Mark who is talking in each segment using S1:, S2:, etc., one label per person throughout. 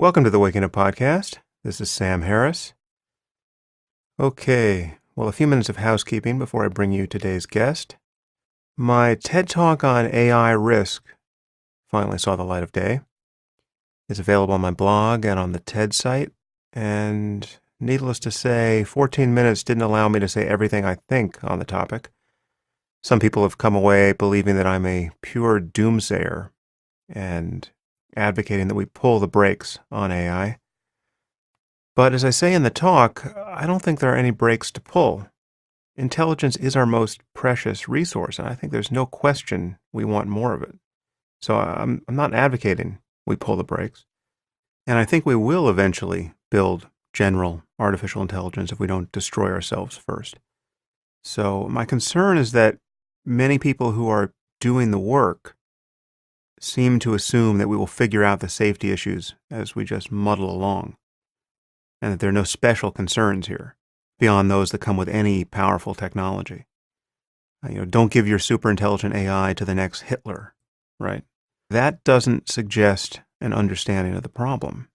S1: Welcome to the Waking Up Podcast. This is Sam Harris. Okay, well, a few minutes of housekeeping before I bring you today's guest. My TED Talk on AI risk finally saw the light of day. It's available on my blog and on the TED site, and needless to say, 14 minutes didn't allow me to say everything I think on the topic. Some people have come away believing that I'm a pure doomsayer and advocating that we pull the brakes on AI. But as I say in the talk, I don't think there are any brakes to pull. Intelligence is our most precious resource, and I think there's no question we want more of it. So I'm not advocating we pull the brakes. And I think we will eventually build general artificial intelligence if we don't destroy ourselves first. So my concern is that many people who are doing the work seem to assume that we will figure out the safety issues as we just muddle along, and that there are no special concerns here beyond those that come with any powerful technology. Don't give your superintelligent AI to the next Hitler, right? That doesn't suggest an understanding of the problem.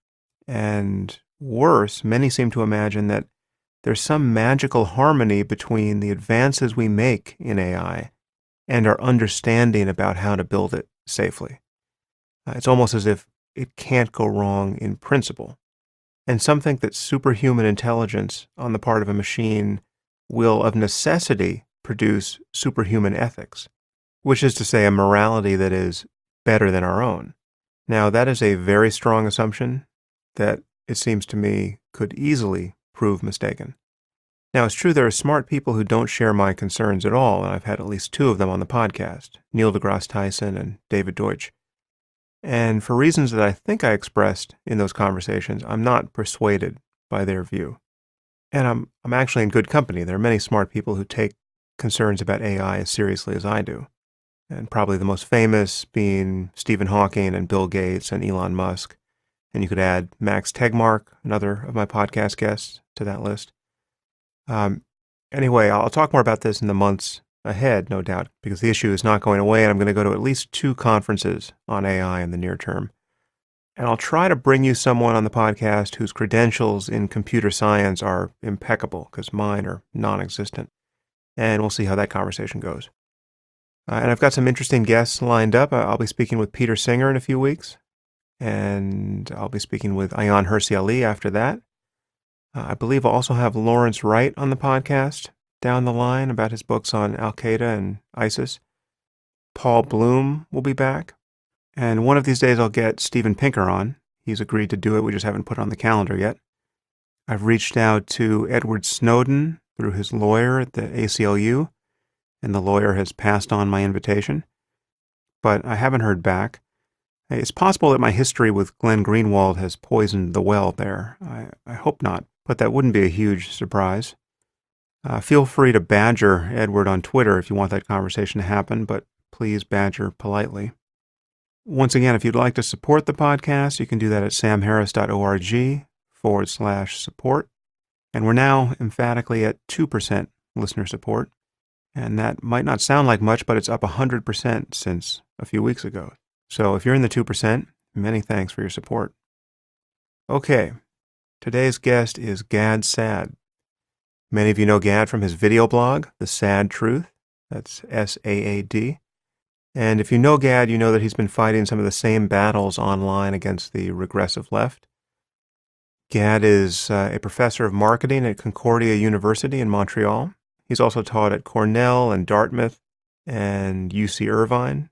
S1: And worse, many seem to imagine that there's some magical harmony between the advances we make in AI and our understanding about how to build it safely. It's almost as if it can't go wrong in principle. And some think that superhuman intelligence on the part of a machine will, of necessity, produce superhuman ethics, which is to say a morality that is better than our own. Now, that is a very strong assumption that, it seems to me, could easily prove mistaken. Now, it's true there are smart people who don't share my concerns at all, and I've had at least two of them on the podcast, Neil deGrasse Tyson and David Deutsch. And for reasons that I think I expressed in those conversations, I'm not persuaded by their view. And I'm actually in good company. There are many smart people who take concerns about AI as seriously as I do. And probably the most famous being Stephen Hawking and Bill Gates and Elon Musk. And you could add Max Tegmark, another of my podcast guests, to that list. Anyway, I'll talk more about this in the months ahead, no doubt, because the issue is not going away, and I'm going to go to at least 2 conferences on AI in the near term. And I'll try to bring you someone on the podcast whose credentials in computer science are impeccable, because mine are non-existent. And we'll see how that conversation goes. And I've got some interesting guests lined up. I'll be speaking with Peter Singer in a few weeks, and I'll be speaking with Ayaan Hirsi Ali after that. I believe I'll also have Lawrence Wright on the podcast down the line about his books on Al-Qaeda and ISIS. Paul Bloom will be back. And one of these days I'll get Steven Pinker on. He's agreed to do it. We just haven't put it on the calendar yet. I've reached out to Edward Snowden through his lawyer at the ACLU, and the lawyer has passed on my invitation. But I haven't heard back. It's possible that my history with Glenn Greenwald has poisoned the well there. I hope not, but that wouldn't be a huge surprise. Feel free to badger Edward on Twitter if you want that conversation to happen, but please badger politely. Once again, if you'd like to support the podcast, you can do that at samharris.org/support. And we're now emphatically at 2% listener support. And that might not sound like much, but it's up 100% since a few weeks ago. So if you're in the 2%, many thanks for your support. Okay, today's guest is Gad Saad. Many of you know Gad from his video blog, The Saad Truth. That's S-A-A-D. And if you know Gad, you know that he's been fighting some of the same battles online against the regressive left. Gad is a professor of marketing at Concordia University in Montreal. He's also taught at Cornell and Dartmouth and UC Irvine.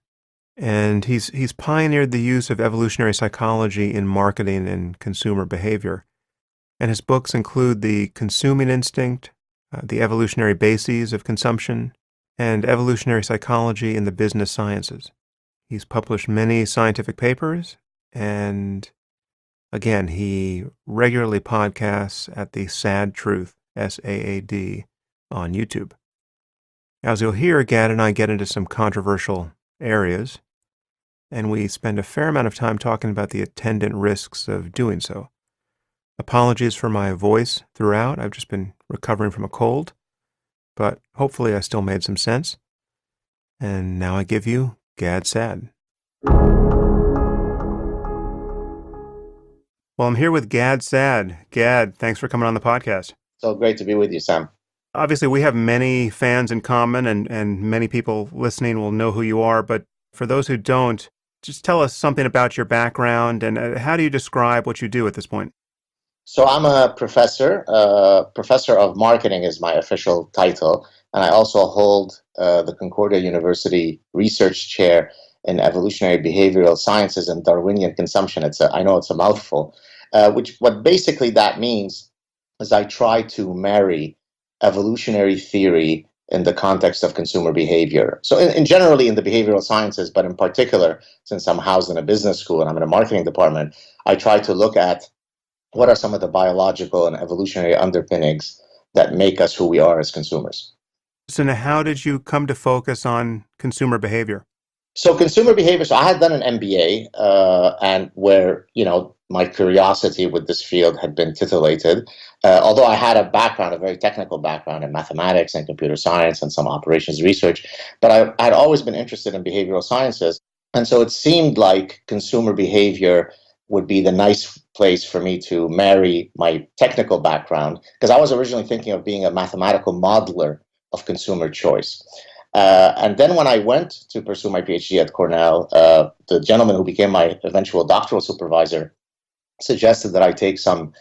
S1: And he's pioneered the use of evolutionary psychology in marketing and consumer behavior. And his books include The Consuming Instinct, The Evolutionary Bases of Consumption, and Evolutionary Psychology in the Business Sciences. He's published many scientific papers, and again, he regularly podcasts at The Saad Truth, S-A-A-D, on YouTube. As you'll hear, Gad and I get into some controversial areas, and we spend a fair amount of time talking about the attendant risks of doing so. Apologies for my voice throughout. I've just been recovering from a cold, but hopefully I still made some sense. And now I give you Gad Saad. Well, I'm here with Gad Saad. Gad, thanks for coming on the podcast.
S2: So great to be with you, Sam.
S1: Obviously, we have many fans in common, and many people listening will know who you are. But for those who don't, just tell us something about your background and how do you describe what you do at this point?
S2: So I'm a professor. Professor of marketing is my official title, and I also hold the Concordia University Research Chair in Evolutionary Behavioral Sciences and Darwinian Consumption. I know it's a mouthful, which what basically that means is I try to marry evolutionary theory in the context of consumer behavior. So in generally in the behavioral sciences, but in particular, since I'm housed in a business school and I'm in a marketing department, I try to look at what are some of the biological and evolutionary underpinnings that make us who we are as consumers.
S1: So, now how did you come to focus on consumer behavior?
S2: So consumer behavior. So I had done an MBA, and where my curiosity with this field had been titillated. Although I had a background, a very technical background in mathematics and computer science and some operations research, but I had always been interested in behavioral sciences, and so it seemed like consumer behavior would be the nice place for me to marry my technical background, because I was originally thinking of being a mathematical modeler of consumer choice. And then when I went to pursue my PhD at Cornell, the gentleman who became my eventual doctoral supervisor suggested that I take some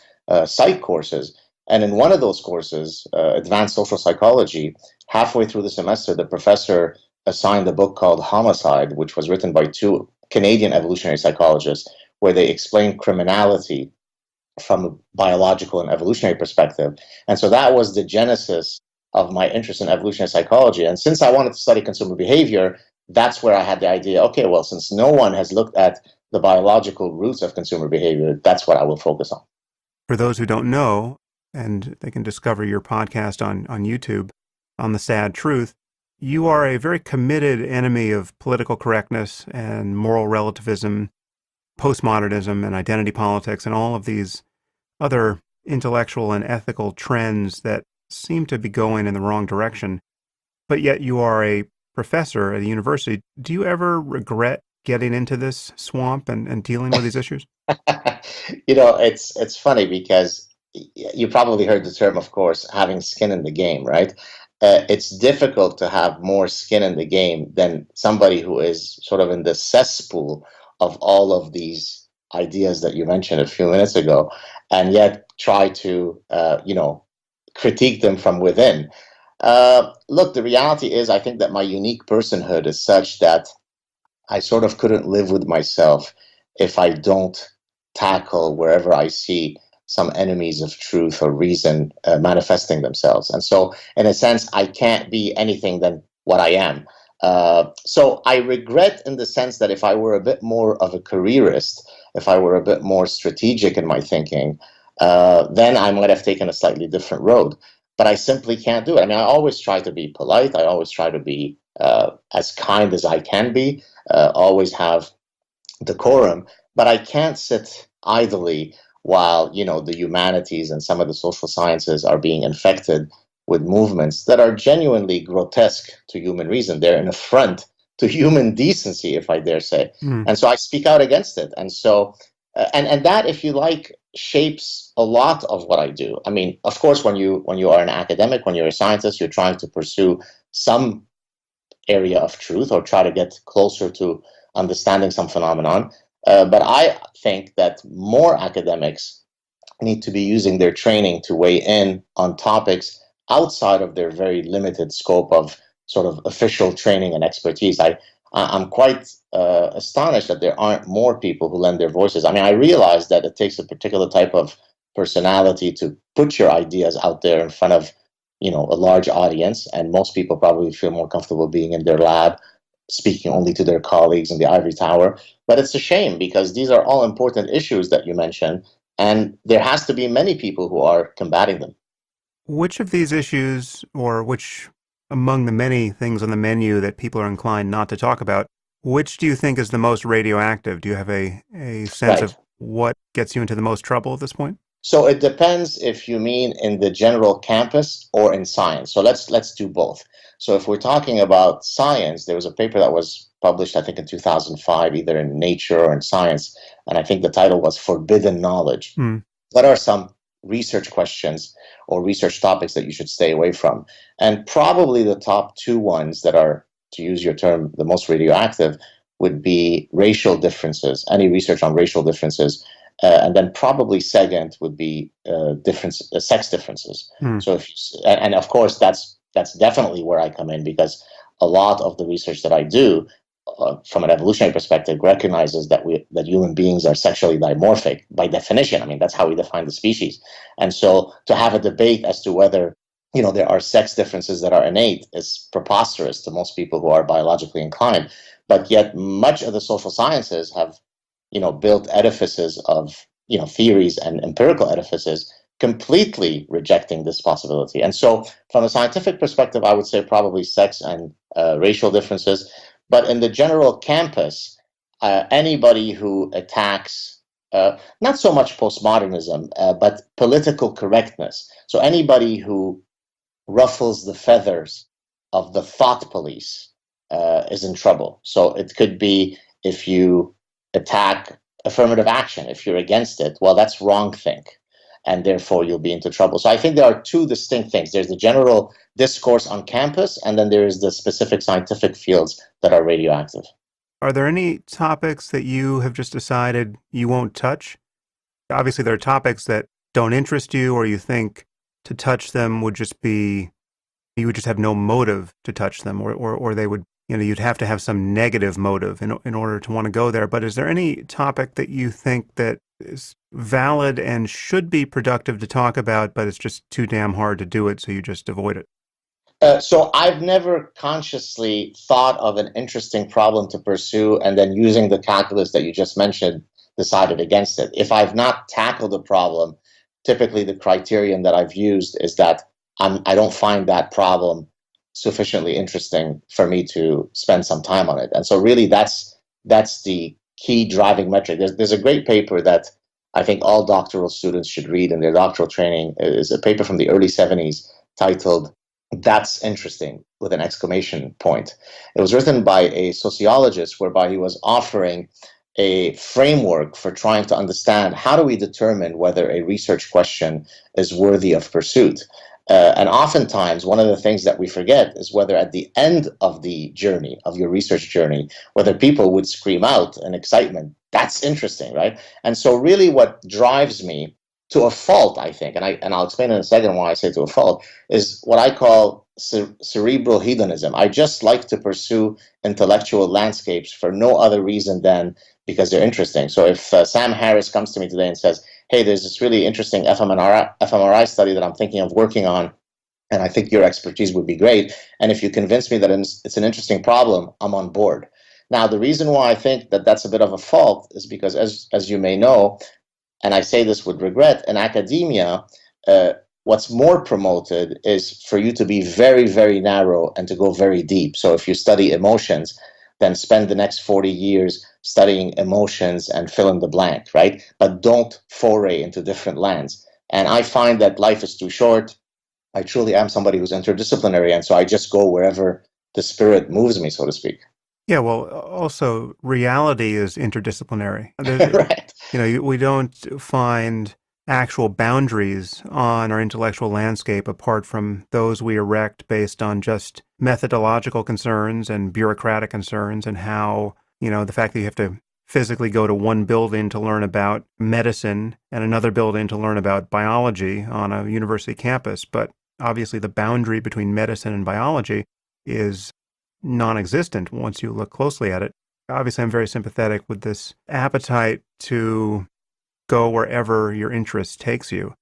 S2: psych courses. And in one of those courses, Advanced Social Psychology, halfway through the semester, the professor assigned a book called Homicide, which was written by two Canadian evolutionary psychologists, where they explain criminality from a biological and evolutionary perspective. And so that was the genesis of my interest in evolutionary psychology. And since I wanted to study consumer behavior, that's where I had the idea, okay, well, since no one has looked at the biological roots of consumer behavior, that's what I will focus on.
S1: For those who don't know, and they can discover your podcast on YouTube, on the Sad Truth, you are a very committed enemy of political correctness and moral relativism, postmodernism and identity politics, and all of these other intellectual and ethical trends that seem to be going in the wrong direction. But yet you are a professor at a university. Do you ever regret getting into this swamp and dealing with these issues?
S2: It's funny because you probably heard the term, of course, having skin in the game, right? It's difficult to have more skin in the game than somebody who is sort of in the cesspool of all of these ideas that you mentioned a few minutes ago, and yet try to, critique them from within. Look, the reality is, I think that my unique personhood is such that I sort of couldn't live with myself if I don't tackle wherever I see some enemies of truth or reason manifesting themselves. And so, in a sense, I can't be anything than what I am. So I regret in the sense that if I were a bit more of a careerist, if I were a bit more strategic in my thinking, then I might have taken a slightly different road. But I simply can't do it. I mean, I always try to be polite. I always try to be as kind as I can be, always have decorum, but I can't sit idly while, the humanities and some of the social sciences are being infected with movements that are genuinely grotesque to human reason. They're an affront to human decency, if I dare say.
S1: Mm.
S2: And so I speak out against it. And so, and that, if you like, shapes a lot of what I do. I mean, of course, when you are an academic, when you're a scientist, you're trying to pursue some area of truth or try to get closer to understanding some phenomenon. But I think that more academics need to be using their training to weigh in on topics outside of their very limited scope of sort of official training and expertise. I'm quite astonished that there aren't more people who lend their voices. I mean, I realize that it takes a particular type of personality to put your ideas out there in front of, a large audience, and most people probably feel more comfortable being in their lab, speaking only to their colleagues in the ivory tower. But it's a shame because these are all important issues that you mentioned, and there has to be many people who are combating them.
S1: Which of these issues, or which among the many things on the menu that people are inclined not to talk about, which do you think is the most radioactive? Do you have a sense
S2: Right.
S1: of what gets you into the most trouble at this point?
S2: So it depends if you mean in the general campus or in science. So let's do both. So if we're talking about science, there was a paper that was published, I think, in 2005, either in Nature or in Science, and I think the title was Forbidden Knowledge.
S1: Hmm.
S2: What are some research questions or research topics that you should stay away from? And probably the top two ones that are, to use your term, the most radioactive would be racial differences, any research on racial differences, and then probably second would be sex differences.
S1: Hmm.
S2: So if and of course that's definitely where I come in, because a lot of the research that I do from an evolutionary perspective recognizes that human beings are sexually dimorphic by definition. I mean, that's how we define the species. And so to have a debate as to whether there are sex differences that are innate is preposterous to most people who are biologically inclined. But yet much of the social sciences have built edifices of theories and empirical edifices completely rejecting this possibility. And so from a scientific perspective, I would say probably sex and racial differences. But in the general campus, anybody who attacks not so much postmodernism, but political correctness. So anybody who ruffles the feathers of the thought police is in trouble. So it could be if you attack affirmative action, if you're against it, well, that's wrongthink, and therefore you'll be into trouble. So I think there are two distinct things. There's the general discourse on campus, and then there is the specific scientific fields that are radioactive.
S1: Are there any topics that you have just decided you won't touch? Obviously, there are topics that don't interest you, or you think to touch them would just be, you would just have no motive to touch them, or they would, you'd have to have some negative motive in order to want to go there. But is there any topic that you think that is valid and should be productive to talk about, but it's just too damn hard to do it, so you just avoid it?
S2: So I've never consciously thought of an interesting problem to pursue and then using the calculus that you just mentioned, decided against it. If I've not tackled a problem, typically the criterion that I've used is that I don't find that problem sufficiently interesting for me to spend some time on it. And so really that's the key driving metric. There's a great paper that I think all doctoral students should read in their doctoral training. It is a paper from the early 70s titled "That's Interesting" with an exclamation point. It was written by a sociologist, whereby he was offering a framework for trying to understand how do we determine whether a research question is worthy of pursuit. And oftentimes, one of the things that we forget is whether at the end of the journey, of your research journey, whether people would scream out in excitement, "That's interesting," right? And so really what drives me to a fault, I think, and I'll explain in a second why I say to a fault, is what I call cerebral hedonism. I just like to pursue intellectual landscapes for no other reason than because they're interesting. So if Sam Harris comes to me today and says, "Hey, there's this really interesting fMRI study that I'm thinking of working on, and I think your expertise would be great. And if you convince me that it's an interesting problem, I'm on board." Now, the reason why I think that that's a bit of a fault is because, as you may know, and I say this with regret, in academia, what's more promoted is for you to be very, very narrow and to go very deep. So if you study emotions, then spend the next 40 years studying emotions and fill in the blank, right? But don't foray into different lands. And I find that life is too short. I truly am somebody who's interdisciplinary, and so I just go wherever the spirit moves me, so to speak.
S1: Yeah, well, also reality is interdisciplinary.
S2: Right.
S1: We don't find actual boundaries on our intellectual landscape apart from those we erect based on just methodological concerns and bureaucratic concerns, and how, the fact that you have to physically go to one building to learn about medicine and another building to learn about biology on a university campus. But obviously the boundary between medicine and biology is non-existent once you look closely at it. Obviously, I'm very sympathetic with this appetite to go wherever your interest takes you.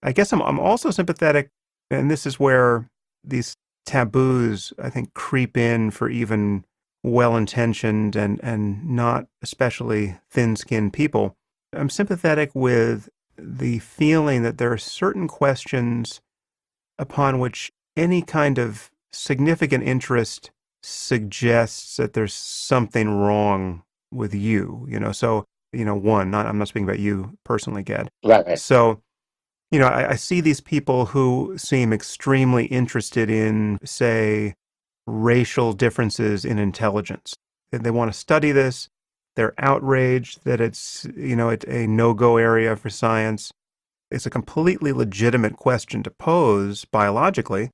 S1: I guess I'm also sympathetic, and this is where these taboos, I think, creep in for even well-intentioned and not especially thin-skinned people. I'm sympathetic with the feeling that there are certain questions upon which any kind of significant interest suggests that there's something wrong with you, So, I'm not speaking about you personally, Gad.
S2: Right.
S1: So I see these people who seem extremely interested in, say, racial differences in intelligence. They want to study this. They're outraged that it's a no-go area for science. It's a completely legitimate question to pose biologically,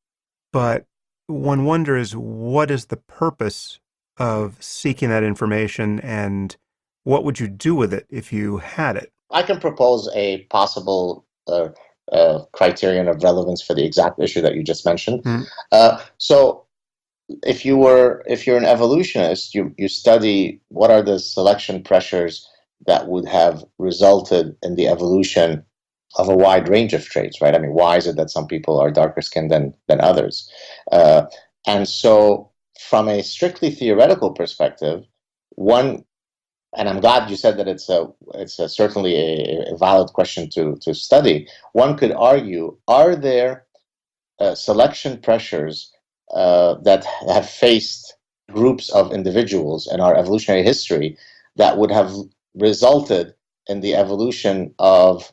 S1: but one wonders, what is the purpose of seeking that information, and what would you do with it if you had it?
S2: I can propose a possible criterion of relevance for the exact issue that you just mentioned.
S1: Hmm.
S2: So if you're an evolutionist, you study what are the selection pressures that would have resulted in the evolution of a wide range of traits, right? I mean, why is it that some people are darker skinned than others? Uh, and so, from a strictly theoretical perspective, one, and I'm glad you said that it's certainly a valid question to study. One could argue: are there selection pressures that have faced groups of individuals in our evolutionary history that would have resulted in the evolution of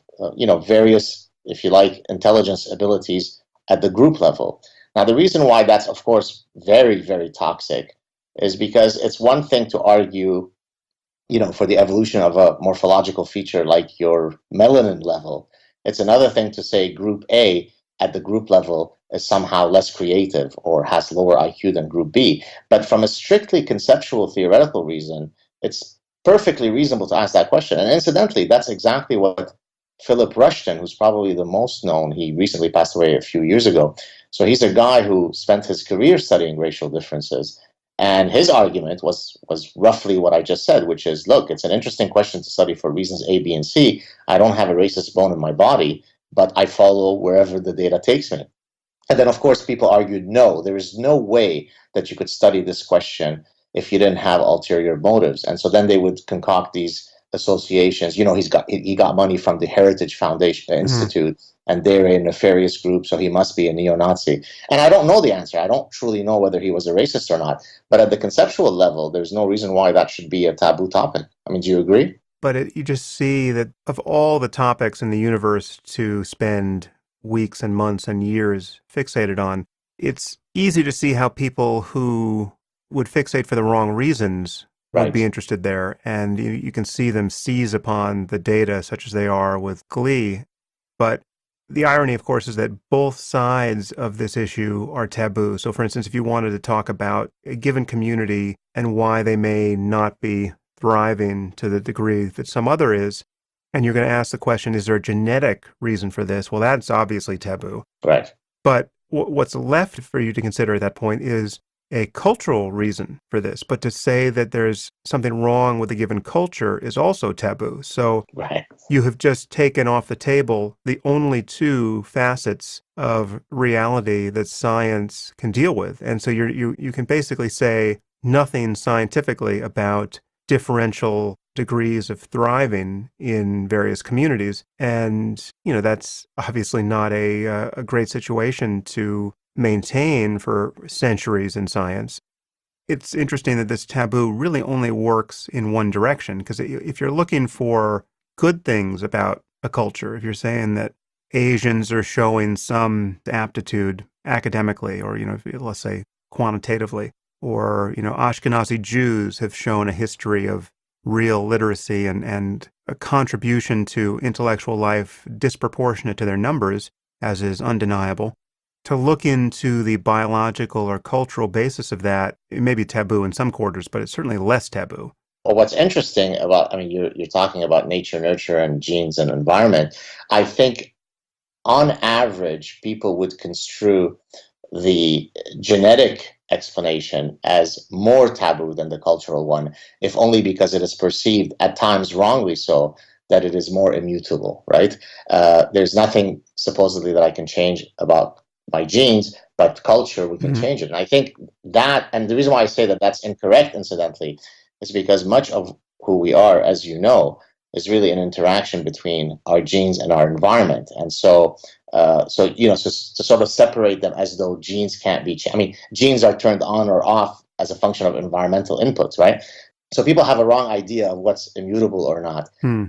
S2: various, if you like, intelligence abilities at the group level. Now, the reason why that's, of course, very, very toxic is because it's one thing to argue, for the evolution of a morphological feature like your melanin level. It's another thing to say group A at the group level is somehow less creative or has lower IQ than group B. But from a strictly conceptual theoretical reason, it's perfectly reasonable to ask that question. And incidentally, that's exactly what Philip Rushton, who's probably the most known, he recently passed away a few years ago. So he's a guy who spent his career studying racial differences. And his argument was roughly what I just said, which is, look, it's an interesting question to study for reasons A, B, and C. I don't have a racist bone in my body, but I follow wherever the data takes me. And then, of course, people argued, no, there is no way that you could study this question if you didn't have ulterior motives. And so then they would concoct these associations. He got money from the Heritage Foundation
S1: Hmm.
S2: Institute, and they're a nefarious group, so he must be a neo-Nazi. And I don't know the answer. I don't truly know whether he was a racist or not. But at the conceptual level, there's no reason why that should be a taboo topic. I mean, do you agree?
S1: But you just see that of all the topics in the universe to spend weeks and months and years fixated on, it's easy to see how people who would fixate for the wrong reasons would be
S2: Right.
S1: interested there. And you can see them seize upon the data, such as they are, with glee. But the irony, of course, is that both sides of this issue are taboo. So, for instance, if you wanted to talk about a given community and why they may not be thriving to the degree that some other is, and you're going to ask the question, is there a genetic reason for this? Well, that's obviously taboo.
S2: Right.
S1: But what's left for you to consider at that point is a cultural reason for this. But to say that there's something wrong with a given culture is also taboo. So
S2: Right.
S1: you have just taken off the table the only two facets of reality that science can deal with. And so you can basically say nothing scientifically about differential degrees of thriving in various communities. And, that's obviously not a great situation to maintain for centuries in science. It's interesting that this taboo really only works in one direction, because if you're looking for good things about a culture, if you're saying that Asians are showing some aptitude academically, or, let's say quantitatively, or, Ashkenazi Jews have shown a history of real literacy and a contribution to intellectual life disproportionate to their numbers, as is undeniable. To look into the biological or cultural basis of that, it may be taboo in some quarters, but it's certainly less taboo.
S2: Well, what's interesting about, I mean, you're talking about nature, nurture, and genes and environment. I think on average, people would construe the genetic explanation as more taboo than the cultural one, if only because it is perceived, at times wrongly so, that it is more immutable, right? There's nothing supposedly that I can change about my genes, but culture, we can
S1: Hmm.
S2: change it. And I think that, and the reason why I say that that's incorrect, incidentally, is because much of who we are, as you know, is really an interaction between our genes and our environment. And so to sort of separate them as though genes can't be changed. I mean, genes are turned on or off as a function of environmental inputs, right? So people have a wrong idea of what's immutable or not.
S1: Hmm.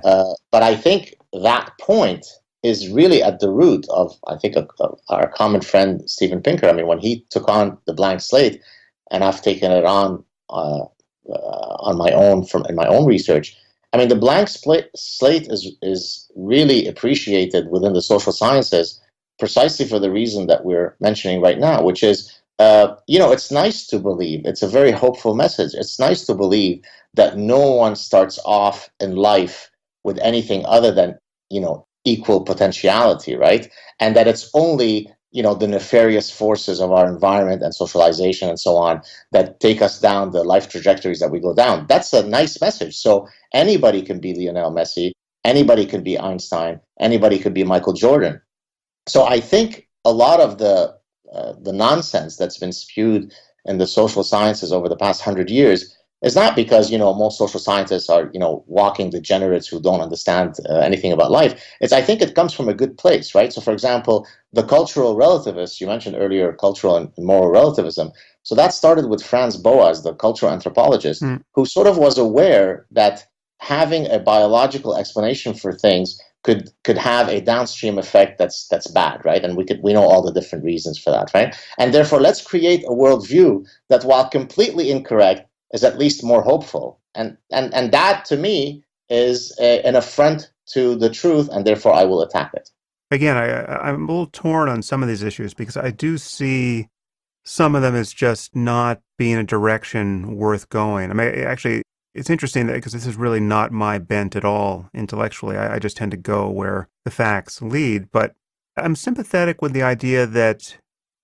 S2: But I think that point is really at the root of, I think, our common friend Steven Pinker. I mean, when he took on the blank slate, and I've taken it on my own in my own research. I mean, the blank slate is really appreciated within the social sciences precisely for the reason that we're mentioning right now, which is, it's nice to believe. It's a very hopeful message. It's nice to believe that no one starts off in life with anything other than, equal potentiality, right? And that it's only, the nefarious forces of our environment and socialization and so on that take us down the life trajectories that we go down. That's a nice message. So anybody can be Lionel Messi, anybody can be Einstein, anybody could be Michael Jordan. So I think a lot of the nonsense that's been spewed in the social sciences over the past 100 years is not because most social scientists are walking degenerates who don't understand anything about life. I think it comes from a good place, right? So, for example, the cultural relativists, you mentioned earlier, cultural and moral relativism. So that started with Franz Boas, the cultural anthropologist, who sort of was aware that having a biological explanation for things could have a downstream effect that's bad, right? And we know all the different reasons for that, right? And therefore, let's create a worldview that, while completely incorrect, is at least more hopeful. And that, to me, is an affront to the truth, and therefore I will attack it.
S1: Again, I'm a little torn on some of these issues because I do see some of them as just not being a direction worth going. I mean, actually, it's interesting because this is really not my bent at all intellectually. I just tend to go where the facts lead. But I'm sympathetic with the idea that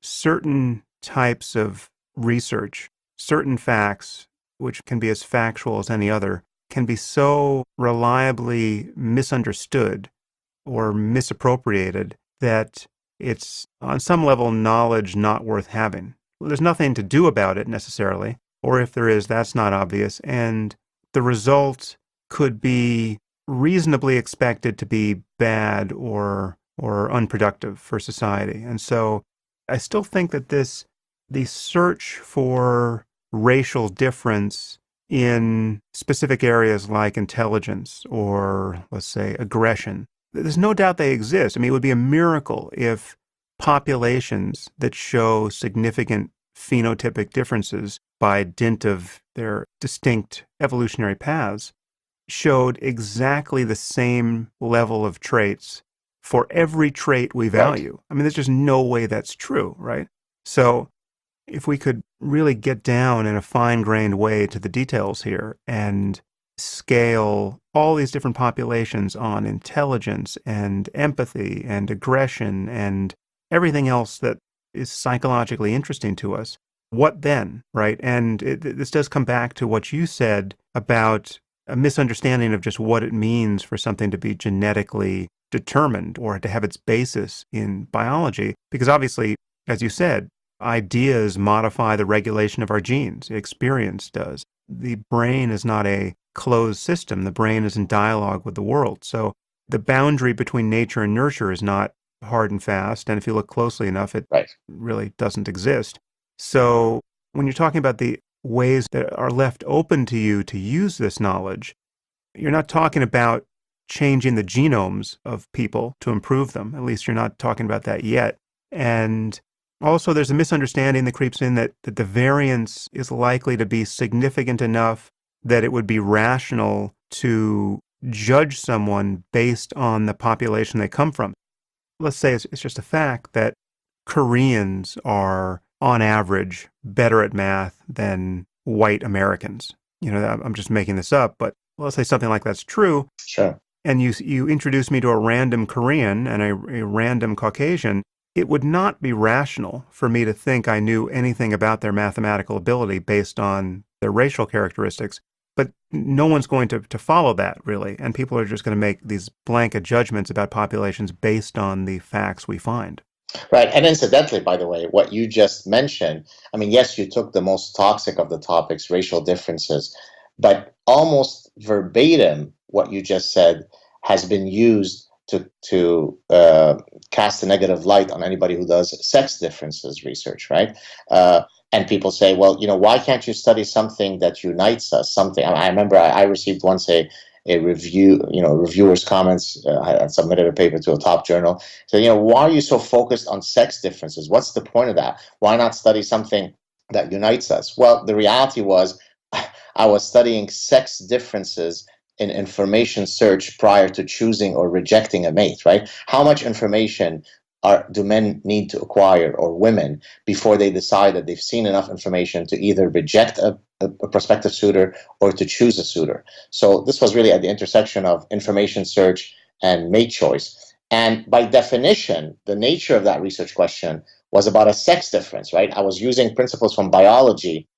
S1: certain types of research, certain facts, which can be as factual as any other, can be so reliably misunderstood or misappropriated that it's on some level knowledge not worth having. There's nothing to do about it necessarily, or if there is, that's not obvious, and the result could be reasonably expected to be bad or unproductive for society. And so I still think that the search for racial difference in specific areas like intelligence or, let's say, aggression, there's no doubt they exist. I mean, it would be a miracle if populations that show significant phenotypic differences by dint of their distinct evolutionary paths showed exactly the same level of traits for every trait we value. Right. I mean, there's just no way that's true, right? So if we could really get down in a fine-grained way to the details here and scale all these different populations on intelligence and empathy and aggression and everything else that is psychologically interesting to us, what then, right? And this does come back to what you said about a misunderstanding of just what it means for something to be genetically determined or to have its basis in biology. Because obviously, as you said, ideas modify the regulation of our genes. Experience does. The brain is not a closed system. The brain is in dialogue with the world. So the boundary between nature and nurture is not hard and fast. And if you look closely enough, it really doesn't exist. So when you're talking about the ways that are left open to you to use this knowledge, you're not talking about changing the genomes of people to improve them. At least you're not talking about that yet. And also, there's a misunderstanding that creeps in that the variance is likely to be significant enough that it would be rational to judge someone based on the population they come from. Let's say it's just a fact that Koreans are, on average, better at math than white Americans. I'm just making this up, but let's say something like that's true.
S2: Sure.
S1: And you introduce me to a random Korean and a random Caucasian. It would not be rational for me to think I knew anything about their mathematical ability based on their racial characteristics. But no one's going to follow that, really. And people are just going to make these blanket judgments about populations based on the facts we find.
S2: Right. And incidentally, by the way, what you just mentioned, I mean, yes, you took the most toxic of the topics, racial differences, but almost verbatim, what you just said has been used to cast a negative light on anybody who does sex differences research, right? And people say, well, why can't you study something that unites us? Something. I remember I received once a a review, reviewer's comments. I submitted a paper to a top journal. So, why are you so focused on sex differences? What's the point of that? Why not study something that unites us? Well, the reality was I was studying sex differences in information search prior to choosing or rejecting a mate, right? How much information do men need to acquire, or women, before they decide that they've seen enough information to either reject a prospective suitor or to choose a suitor? So this was really at the intersection of information search and mate choice. And by definition, the nature of that research question was about a sex difference, right? I was using principles from biology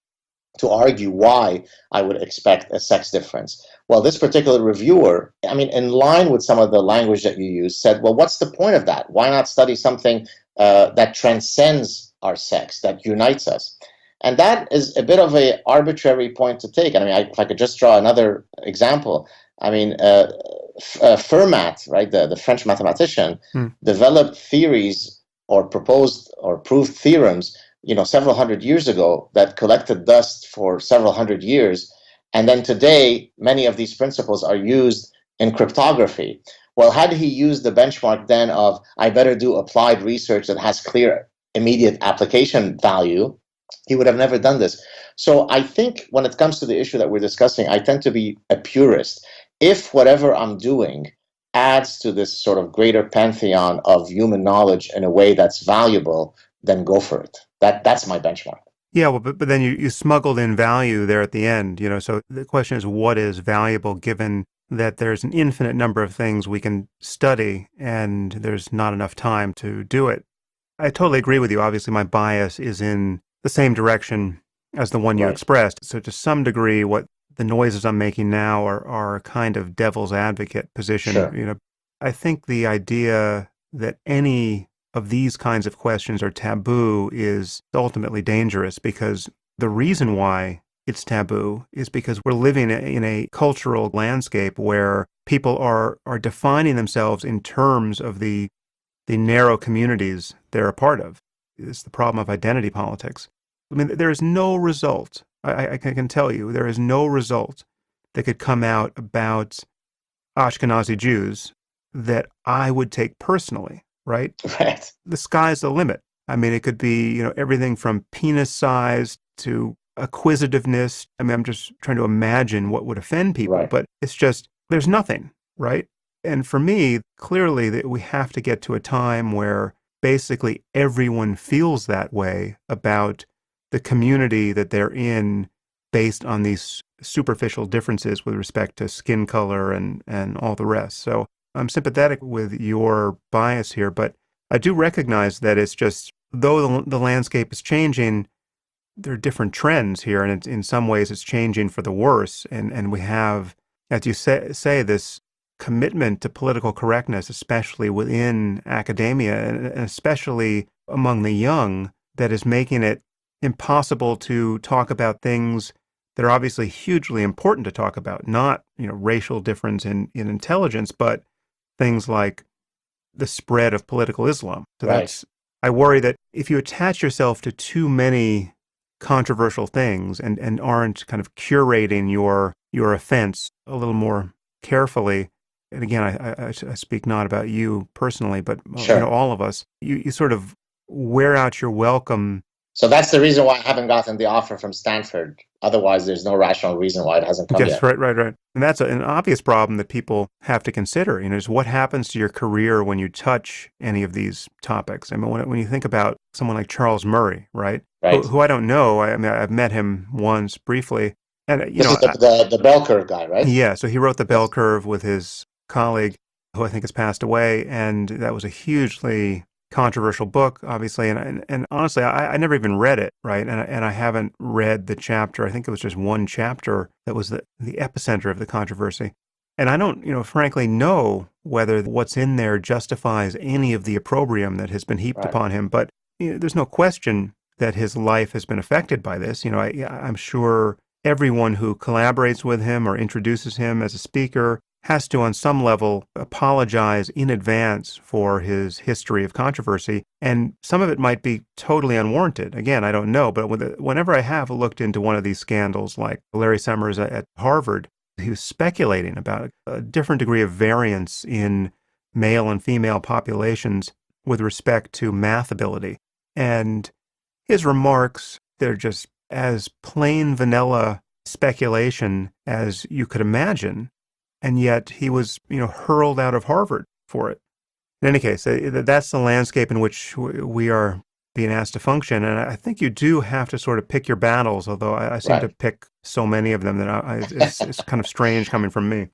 S2: to argue why I would expect a sex difference. Well, this particular reviewer, in line with some of the language that you use, said, well, what's the point of that? Why not study something that transcends our sex, that unites us? And that is a bit of an arbitrary point to take. If I could just draw another example, Fermat, right, the French mathematician, developed theories or proposed or proved theorems several hundred years ago that collected dust for several hundred years. And then today, many of these principles are used in cryptography. Well, had he used the benchmark then of, I better do applied research that has clear immediate application value, he would have never done this. So I think when it comes to the issue that we're discussing, I tend to be a purist. If whatever I'm doing adds to this sort of greater pantheon of human knowledge in a way that's valuable, then go for it. That's my benchmark.
S1: Yeah, well, but then you smuggled in value there at the end, so the question is, what is valuable, given that there's an infinite number of things we can study and there's not enough time to do it. I totally agree with you. Obviously, my bias is in the same direction as the one you expressed. So to some degree, what the noises I'm making now are a kind of devil's advocate position.
S2: Sure.
S1: I think the idea that any of these kinds of questions are taboo is ultimately dangerous, because the reason why it's taboo is because we're living in a cultural landscape where people are defining themselves in terms of the narrow communities they're a part of. It's the problem of identity politics. There is no result, I can tell you, there is no result that could come out about Ashkenazi Jews that I would take personally. Right?
S2: Right.
S1: The sky's the limit. It could be, everything from penis size to acquisitiveness. I'm just trying to imagine what would offend people, but it's just, there's nothing, right? And for me, clearly that we have to get to a time where basically everyone feels that way about the community that they're in, based on these superficial differences with respect to skin color and all the rest. So I'm sympathetic with your bias here, but I do recognize that it's just, though the landscape is changing, there are different trends here, and in some ways it's changing for the worse. And we have, as you say, this commitment to political correctness, especially within academia, and especially among the young, that is making it impossible to talk about things that are obviously hugely important to talk about, not racial difference in intelligence, but things like the spread of political Islam. So I worry that if you attach yourself to too many controversial things and aren't kind of curating your offense a little more carefully, and again, I speak not about you personally, but all of us, you sort of wear out your welcome.
S2: So that's the reason why I haven't gotten the offer from Stanford. Otherwise, there's no rational reason why it hasn't come yet.
S1: Right. And that's an obvious problem that people have to consider, is what happens to your career when you touch any of these topics. When you think about someone like Charles Murray, right? Who I don't know. I've met him once briefly. And,
S2: this is the bell curve guy, right?
S1: Yeah, so he wrote The Bell Curve with his colleague, who I think has passed away, and that was a hugely controversial book, obviously, and honestly, I never even read it, right? And I haven't read the chapter. I think it was just one chapter that was the epicenter of the controversy. And I don't, frankly, know whether what's in there justifies any of the opprobrium that has been heaped upon him. But there's no question that his life has been affected by this. I'm sure everyone who collaborates with him or introduces him as a speaker has to, on some level, apologize in advance for his history of controversy. And some of it might be totally unwarranted. Again, I don't know. But whenever I have looked into one of these scandals, like Larry Summers at Harvard, He was speculating about a different degree of variance in male and female populations with respect to math ability. And his remarks, they're just as plain vanilla speculation as you could imagine. And yet he was, hurled out of Harvard for it. In any case, that's the landscape in which we are being asked to function. And I think you do have to sort of pick your battles, although I seem to pick so many of them that it's kind of strange coming from me.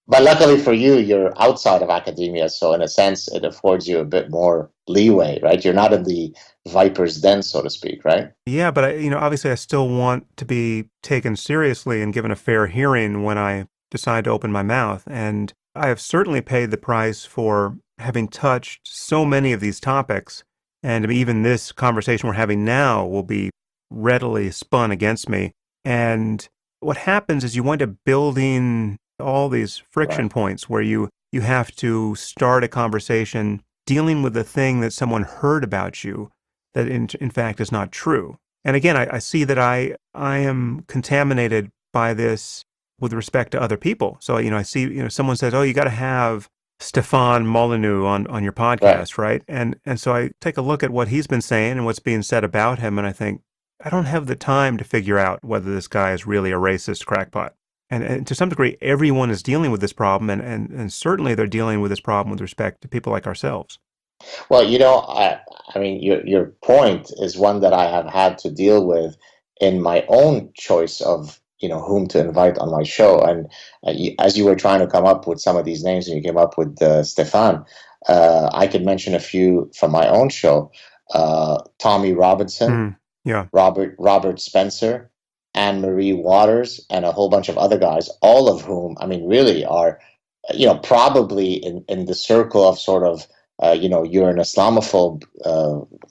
S2: But luckily for you, you're outside of academia. So in a sense, it affords you a bit more leeway, right? You're not in the viper's den, so to speak, right?
S1: Yeah, but obviously I still want to be taken seriously and given a fair hearing when I decide to open my mouth. And I have certainly paid the price for having touched so many of these topics. And even this conversation we're having now will be readily spun against me. And what happens is you wind up building all these friction points where you have to start a conversation dealing with the thing that someone heard about you that in fact is not true. And again, I see that I am contaminated by this with respect to other people. So, I see, someone says, oh, you got to have Stefan Molyneux on your podcast, right? And so I take a look at what he's been saying and what's being said about him, and I think, I don't have the time to figure out whether this guy is really a racist crackpot. And to some degree, everyone is dealing with this problem, and certainly they're dealing with this problem with respect to people like ourselves.
S2: Well, I mean, your point is one that I have had to deal with in my own choice of whom to invite on my show. And as you were trying to come up with some of these names and you came up with Stefan, I could mention a few from my own show. Tommy Robinson, Robert Spencer, Anne-Marie Waters, and a whole bunch of other guys, all of whom, I mean, really are, probably in the circle of sort of, you're an Islamophobe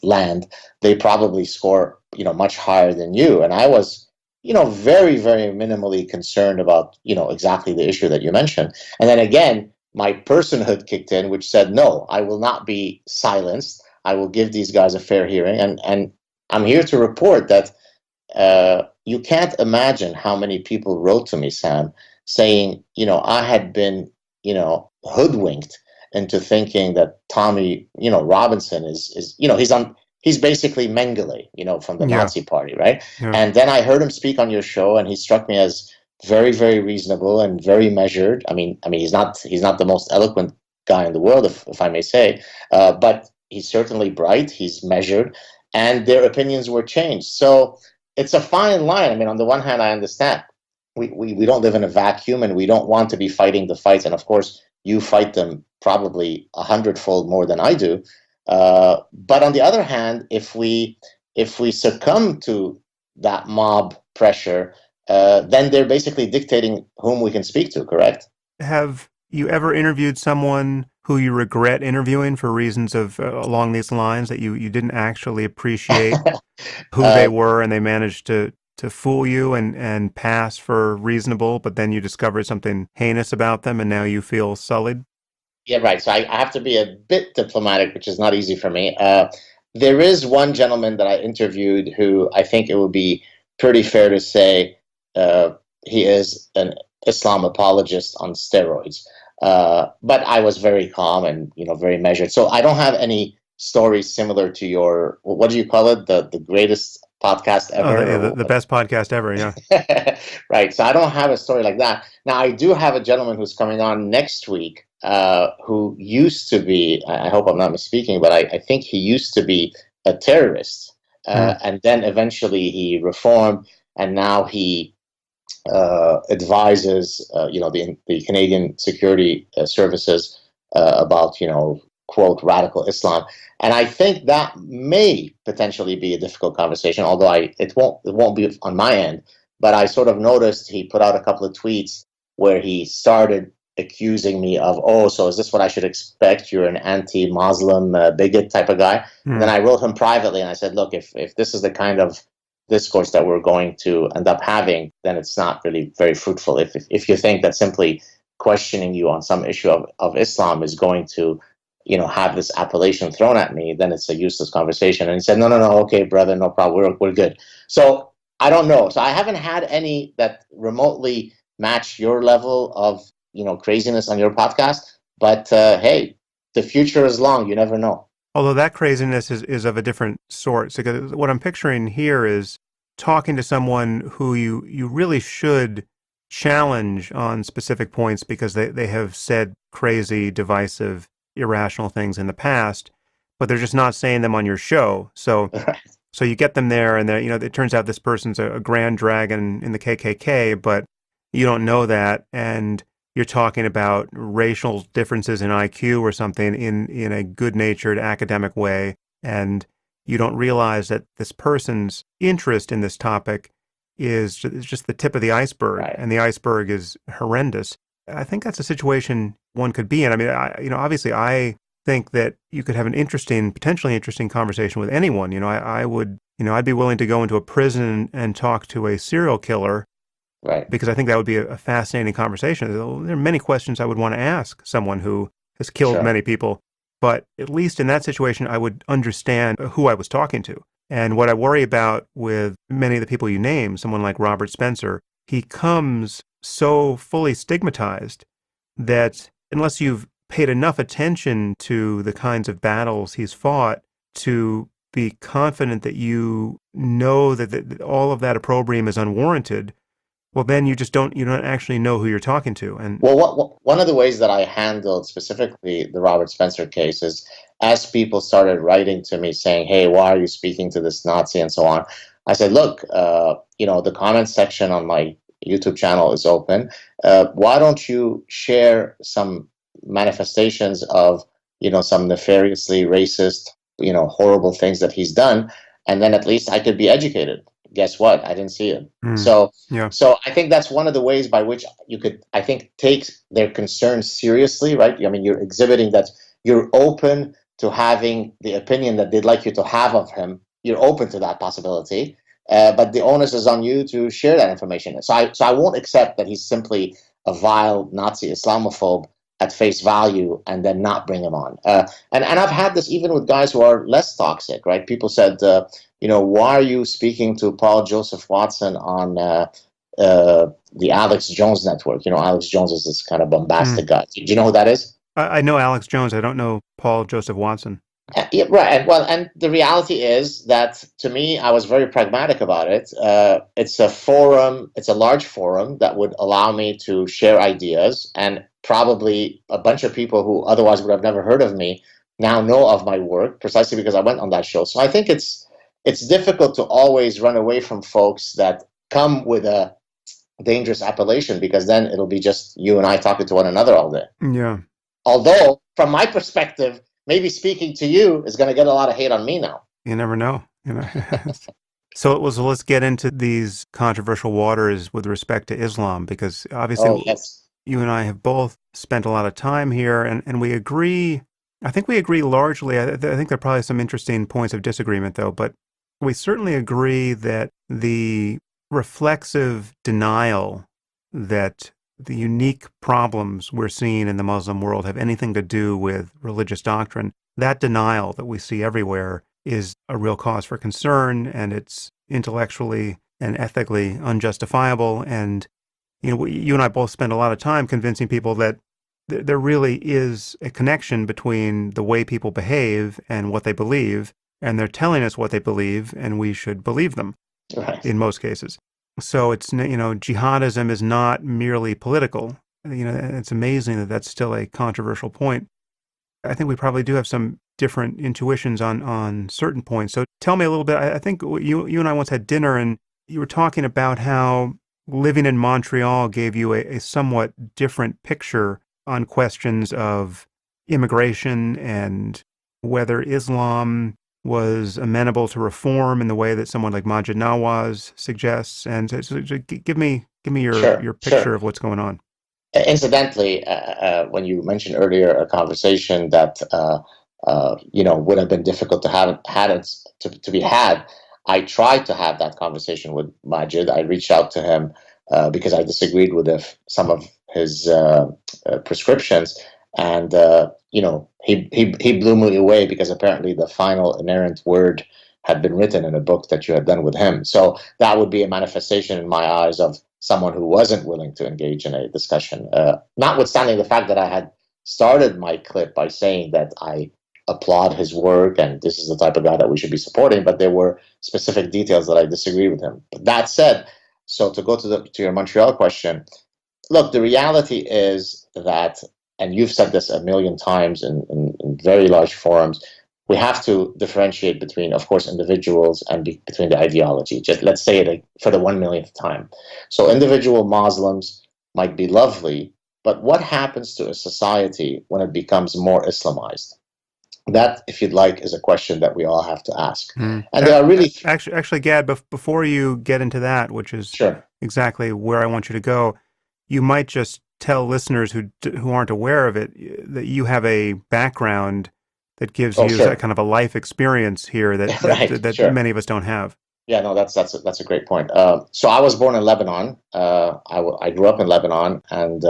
S2: land, they probably score, much higher than you. And I was, very, very minimally concerned about, exactly the issue that you mentioned. And then again, my personhood kicked in, which said, no, I will not be silenced. I will give these guys a fair hearing. And I'm here to report that you can't imagine how many people wrote to me, Sam, saying, I had been, hoodwinked into thinking that Tommy, Robinson is he's basically Mengele, from the Nazi party, right? Yeah. And then I heard him speak on your show, and he struck me as very, very reasonable and very measured. I mean, he's not the most eloquent guy in the world, if I may say, but he's certainly bright. He's measured, and their opinions were changed. So it's a fine line. I mean, on the one hand, I understand we don't live in a vacuum, and we don't want to be fighting the fights. And of course, you fight them probably 100-fold more than I do. But on the other hand, if we succumb to that mob pressure, then they're basically dictating whom we can speak to, correct?
S1: Have you ever interviewed someone who you regret interviewing for reasons of along these lines, that you didn't actually appreciate who they were, and they managed to fool you and pass for reasonable, but then you discovered something heinous about them and now you feel sullied?
S2: Yeah, right. So I have to be a bit diplomatic, which is not easy for me. There is one gentleman that I interviewed who I think it would be pretty fair to say he is an Islam apologist on steroids. But I was very calm and very measured. So I don't have any stories similar to your, what do you call it? The greatest podcast ever?
S1: Oh, the best podcast ever, yeah.
S2: Right. So I don't have a story like that. Now, I do have a gentleman who's coming on next week who used to be, I hope I'm not misspeaking, but I think he used to be a terrorist. And then eventually he reformed, and now he advises, the Canadian security services about, quote, radical Islam. And I think that may potentially be a difficult conversation, although it won't be on my end. But I sort of noticed he put out a couple of tweets where he started accusing me of, so is this what I should expect? You're an anti-Muslim bigot type of guy. And then I wrote him privately and I said, look, if this is the kind of discourse that we're going to end up having, then it's not really very fruitful. If you think that simply questioning you on some issue of Islam is going to have this appellation thrown at me, then it's a useless conversation. And he said, no, okay, brother, no problem, we're good. So I don't know. So I haven't had any that remotely match your level of craziness on your podcast. But hey, the future is long. You never know.
S1: Although that craziness is of a different sort. So what I'm picturing here is talking to someone who you really should challenge on specific points because they have said crazy, divisive, irrational things in the past, but they're just not saying them on your show. So so you get them there, and it turns out this person's a grand dragon in the KKK, but you don't know that, and you're talking about racial differences in IQ or something in a good-natured academic way, and you don't realize that this person's interest in this topic is just the tip of the iceberg,
S2: Right.
S1: and the iceberg is horrendous. I think that's a situation one could be in. I mean, obviously, I think that you could have an potentially interesting conversation with anyone. I would, I'd be willing to go into a prison and talk to a serial killer.
S2: Right.
S1: Because I think that would be a fascinating conversation. There are many questions I would want to ask someone who has killed
S2: Sure.
S1: many people, but at least in that situation, I would understand who I was talking to. And what I worry about with many of the people you name, someone like Robert Spencer, he comes so fully stigmatized that unless you've paid enough attention to the kinds of battles he's fought to be confident that you know that all of that opprobrium is unwarranted, well, then you don't actually know who you're talking to. And
S2: well, one of the ways that I handled specifically the Robert Spencer case is as people started writing to me saying, "Hey, why are you speaking to this Nazi?" and so on. I said, "Look, the comments section on my YouTube channel is open. Why don't you share some manifestations of some nefariously racist, horrible things that he's done, and then at least I could be educated." Guess what? I didn't see it. So I think that's one of the ways by which you could, I think, take their concerns seriously, right? I mean, you're exhibiting that you're open to having the opinion that they'd like you to have of him. You're open to that possibility, but the onus is on you to share that information. So I won't accept that he's simply a vile Nazi Islamophobe at face value and then not bring him on. And I've had this even with guys who are less toxic, right? People said, why are you speaking to Paul Joseph Watson on the Alex Jones network? Alex Jones is this kind of bombastic guy. Do you know who that is?
S1: I know Alex Jones. I don't know Paul Joseph Watson.
S2: Yeah, right. And the reality is that, to me, I was very pragmatic about it. It's a forum. It's a large forum that would allow me to share ideas, and probably a bunch of people who otherwise would have never heard of me now know of my work precisely because I went on that show. So I think it's difficult to always run away from folks that come with a dangerous appellation, because then it'll be just you and I talking to one another all day.
S1: Yeah.
S2: Although, from my perspective, maybe speaking to you is going to get a lot of hate on me now.
S1: You never know. So let's get into these controversial waters with respect to Islam, because obviously you and I have both spent a lot of time here, and we agree. I think we agree largely. I think there are probably some interesting points of disagreement, though, but we certainly agree that the reflexive denial that the unique problems we're seeing in the Muslim world have anything to do with religious doctrine, that denial that we see everywhere is a real cause for concern, and it's intellectually and ethically unjustifiable. And you and I both spend a lot of time convincing people that there really is a connection between the way people behave and what they believe, and they're telling us what they believe, and we should believe them in most cases. So it's, jihadism is not merely political. It's amazing that that's still a controversial point. I think we probably do have some different intuitions on certain points. So tell me a little bit. I think you and I once had dinner, and you were talking about how living in Montreal gave you a somewhat different picture on questions of immigration and whether Islam was amenable to reform in the way that someone like Maajid Nawaz suggests. And so give me your picture of what's going on.
S2: Incidentally, when you mentioned earlier a conversation that would have been difficult to be had, I tried to have that conversation with Maajid. I reached out to him because I disagreed with some of his prescriptions, and he blew me away because apparently the final inerrant word had been written in a book that you had done with him. So that would be a manifestation in my eyes of someone who wasn't willing to engage in a discussion. Notwithstanding the fact that I had started my clip by saying that I applaud his work and this is the type of guy that we should be supporting, but there were specific details that I disagree with him. But that said, so to go to your Montreal question, look, the reality is that, and you've said this a million times in very large forums, we have to differentiate between, of course, individuals and between the ideology. Just let's say it for the 1 millionth time. So individual Muslims might be lovely, but what happens to a society when it becomes more Islamized? That, if you'd like, is a question that we all have to ask. And there are really
S1: actually, Gad, before you get into that, which is
S2: sure
S1: exactly where I want you to go, you might just tell listeners who aren't aware of it that you have a background that gives you
S2: sure.
S1: that kind of a life experience here that
S2: right, sure.
S1: many of us don't have.
S2: Yeah, no, that's a great point. So I was born in Lebanon. I grew up in Lebanon, and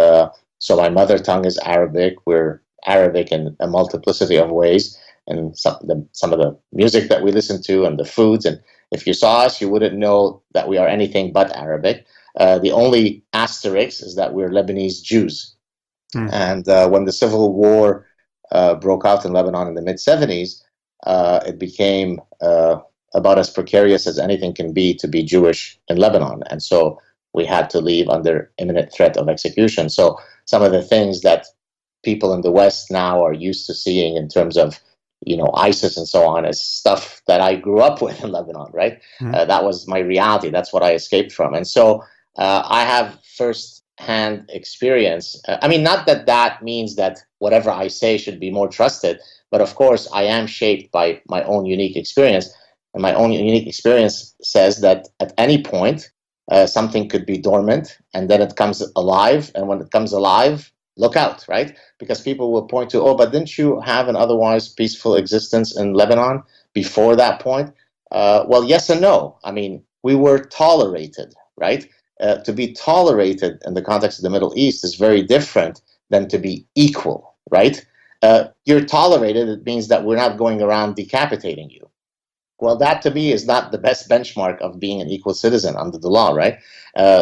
S2: so my mother tongue is Arabic. We're Arabic in a multiplicity of ways, and some of the music that we listen to and the foods. And if you saw us, you wouldn't know that we are anything but Arabic. The only asterisk is that we're Lebanese Jews. And when the civil war broke out in Lebanon in the mid-70s, it became about as precarious as anything can be to be Jewish in Lebanon. And so we had to leave under imminent threat of execution. So some of the things that people in the West now are used to seeing in terms of, ISIS and so on is stuff that I grew up with in Lebanon, right? That was my reality. That's what I escaped from. And so I have first-hand experience. I mean, not that that means that whatever I say should be more trusted, but of course I am shaped by my own unique experience. And my own unique experience says that at any point, something could be dormant and then it comes alive. And when it comes alive, look out, right? Because people will point to, but didn't you have an otherwise peaceful existence in Lebanon before that point? Well, yes and no. I mean, we were tolerated, right? To be tolerated in the context of the Middle East is very different than to be equal, right? You're tolerated, it means that we're not going around decapitating you. Well, that to me is not the best benchmark of being an equal citizen under the law, right?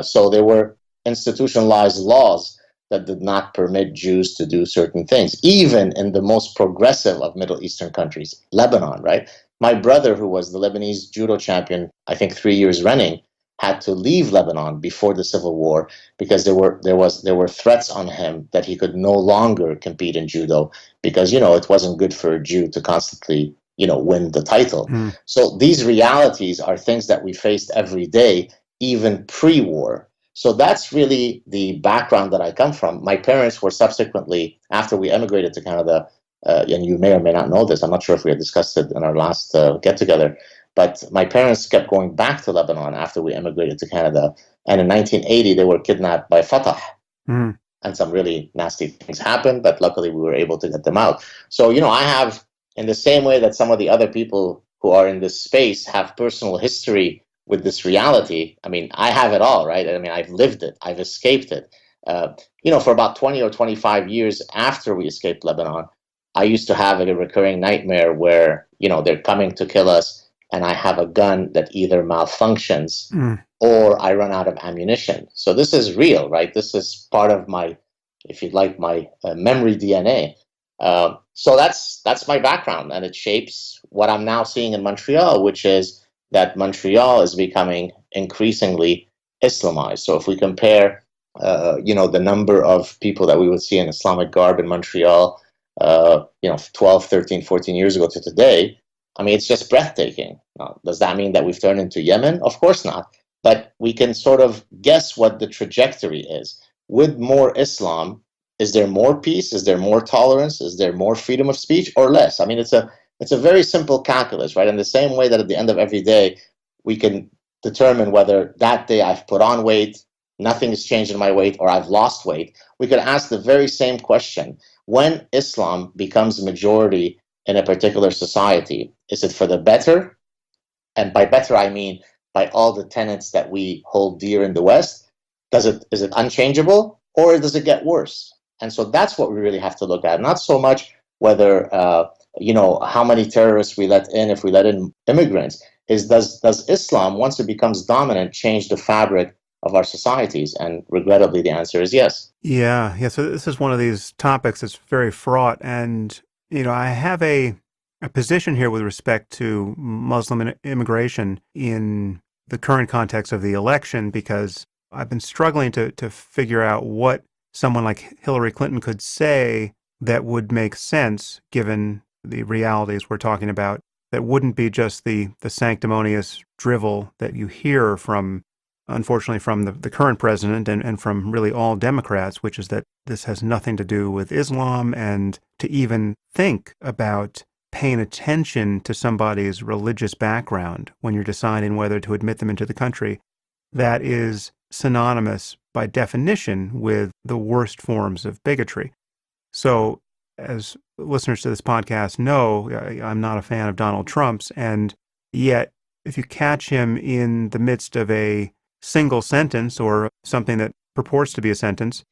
S2: So there were institutionalized laws that did not permit Jews to do certain things, even in the most progressive of Middle Eastern countries, Lebanon, right? My brother, who was the Lebanese judo champion, I think 3 years running, had to leave Lebanon before the civil war because there were threats on him that he could no longer compete in judo because it wasn't good for a Jew to constantly win the title. So these realities are things that we faced every day, even pre-war. So that's really the background that I come from. My parents were subsequently, after we emigrated to Canada, and you may or may not know this, I'm not sure if we had discussed it in our last get-together, but my parents kept going back to Lebanon after we emigrated to Canada. And in 1980, they were kidnapped by Fatah. And some really nasty things happened, but luckily we were able to get them out. So, I have, in the same way that some of the other people who are in this space have personal history with this reality, I mean, I have it all, right? I mean, I've lived it. I've escaped it. For about 20 or 25 years after we escaped Lebanon, I used to have a recurring nightmare where, they're coming to kill us and I have a gun that either malfunctions or I run out of ammunition. So this is real, right? This is part of my, if you'd like, my memory DNA. So that's my background, and it shapes what I'm now seeing in Montreal, which is that Montreal is becoming increasingly Islamized. So if we compare, the number of people that we would see in Islamic garb in Montreal, 12, 13, 14 years ago to today, I mean, it's just breathtaking. Now, does that mean that we've turned into Yemen? Of course not. But we can sort of guess what the trajectory is. With more Islam, is there more peace? Is there more tolerance? Is there more freedom of speech or less? I mean, it's a very simple calculus, right? In the same way that at the end of every day, we can determine whether that day I've put on weight, nothing has changed in my weight, or I've lost weight. We could ask the very same question. When Islam becomes majority in a particular society, is it for the better? And by better, I mean by all the tenets that we hold dear in the West. Is it unchangeable, or does it get worse? And so that's what we really have to look at. Not so much whether how many terrorists we let in, if we let in immigrants. Does Islam, once it becomes dominant, change the fabric of our societies? And regrettably, the answer is yes.
S1: Yeah. So this is one of these topics that's very fraught. And, I have a position here with respect to Muslim immigration in the current context of the election, because I've been struggling to figure out what someone like Hillary Clinton could say that would make sense given the realities we're talking about, that wouldn't be just the sanctimonious drivel that you hear from, unfortunately, from the current president and from really all Democrats, which is that this has nothing to do with Islam, and to even think about paying attention to somebody's religious background when you're deciding whether to admit them into the country, that is synonymous by definition with the worst forms of bigotry. So, as listeners to this podcast know, I'm not a fan of Donald Trump's, and yet if you catch him in the midst of a single sentence or something that purports to be a sentence,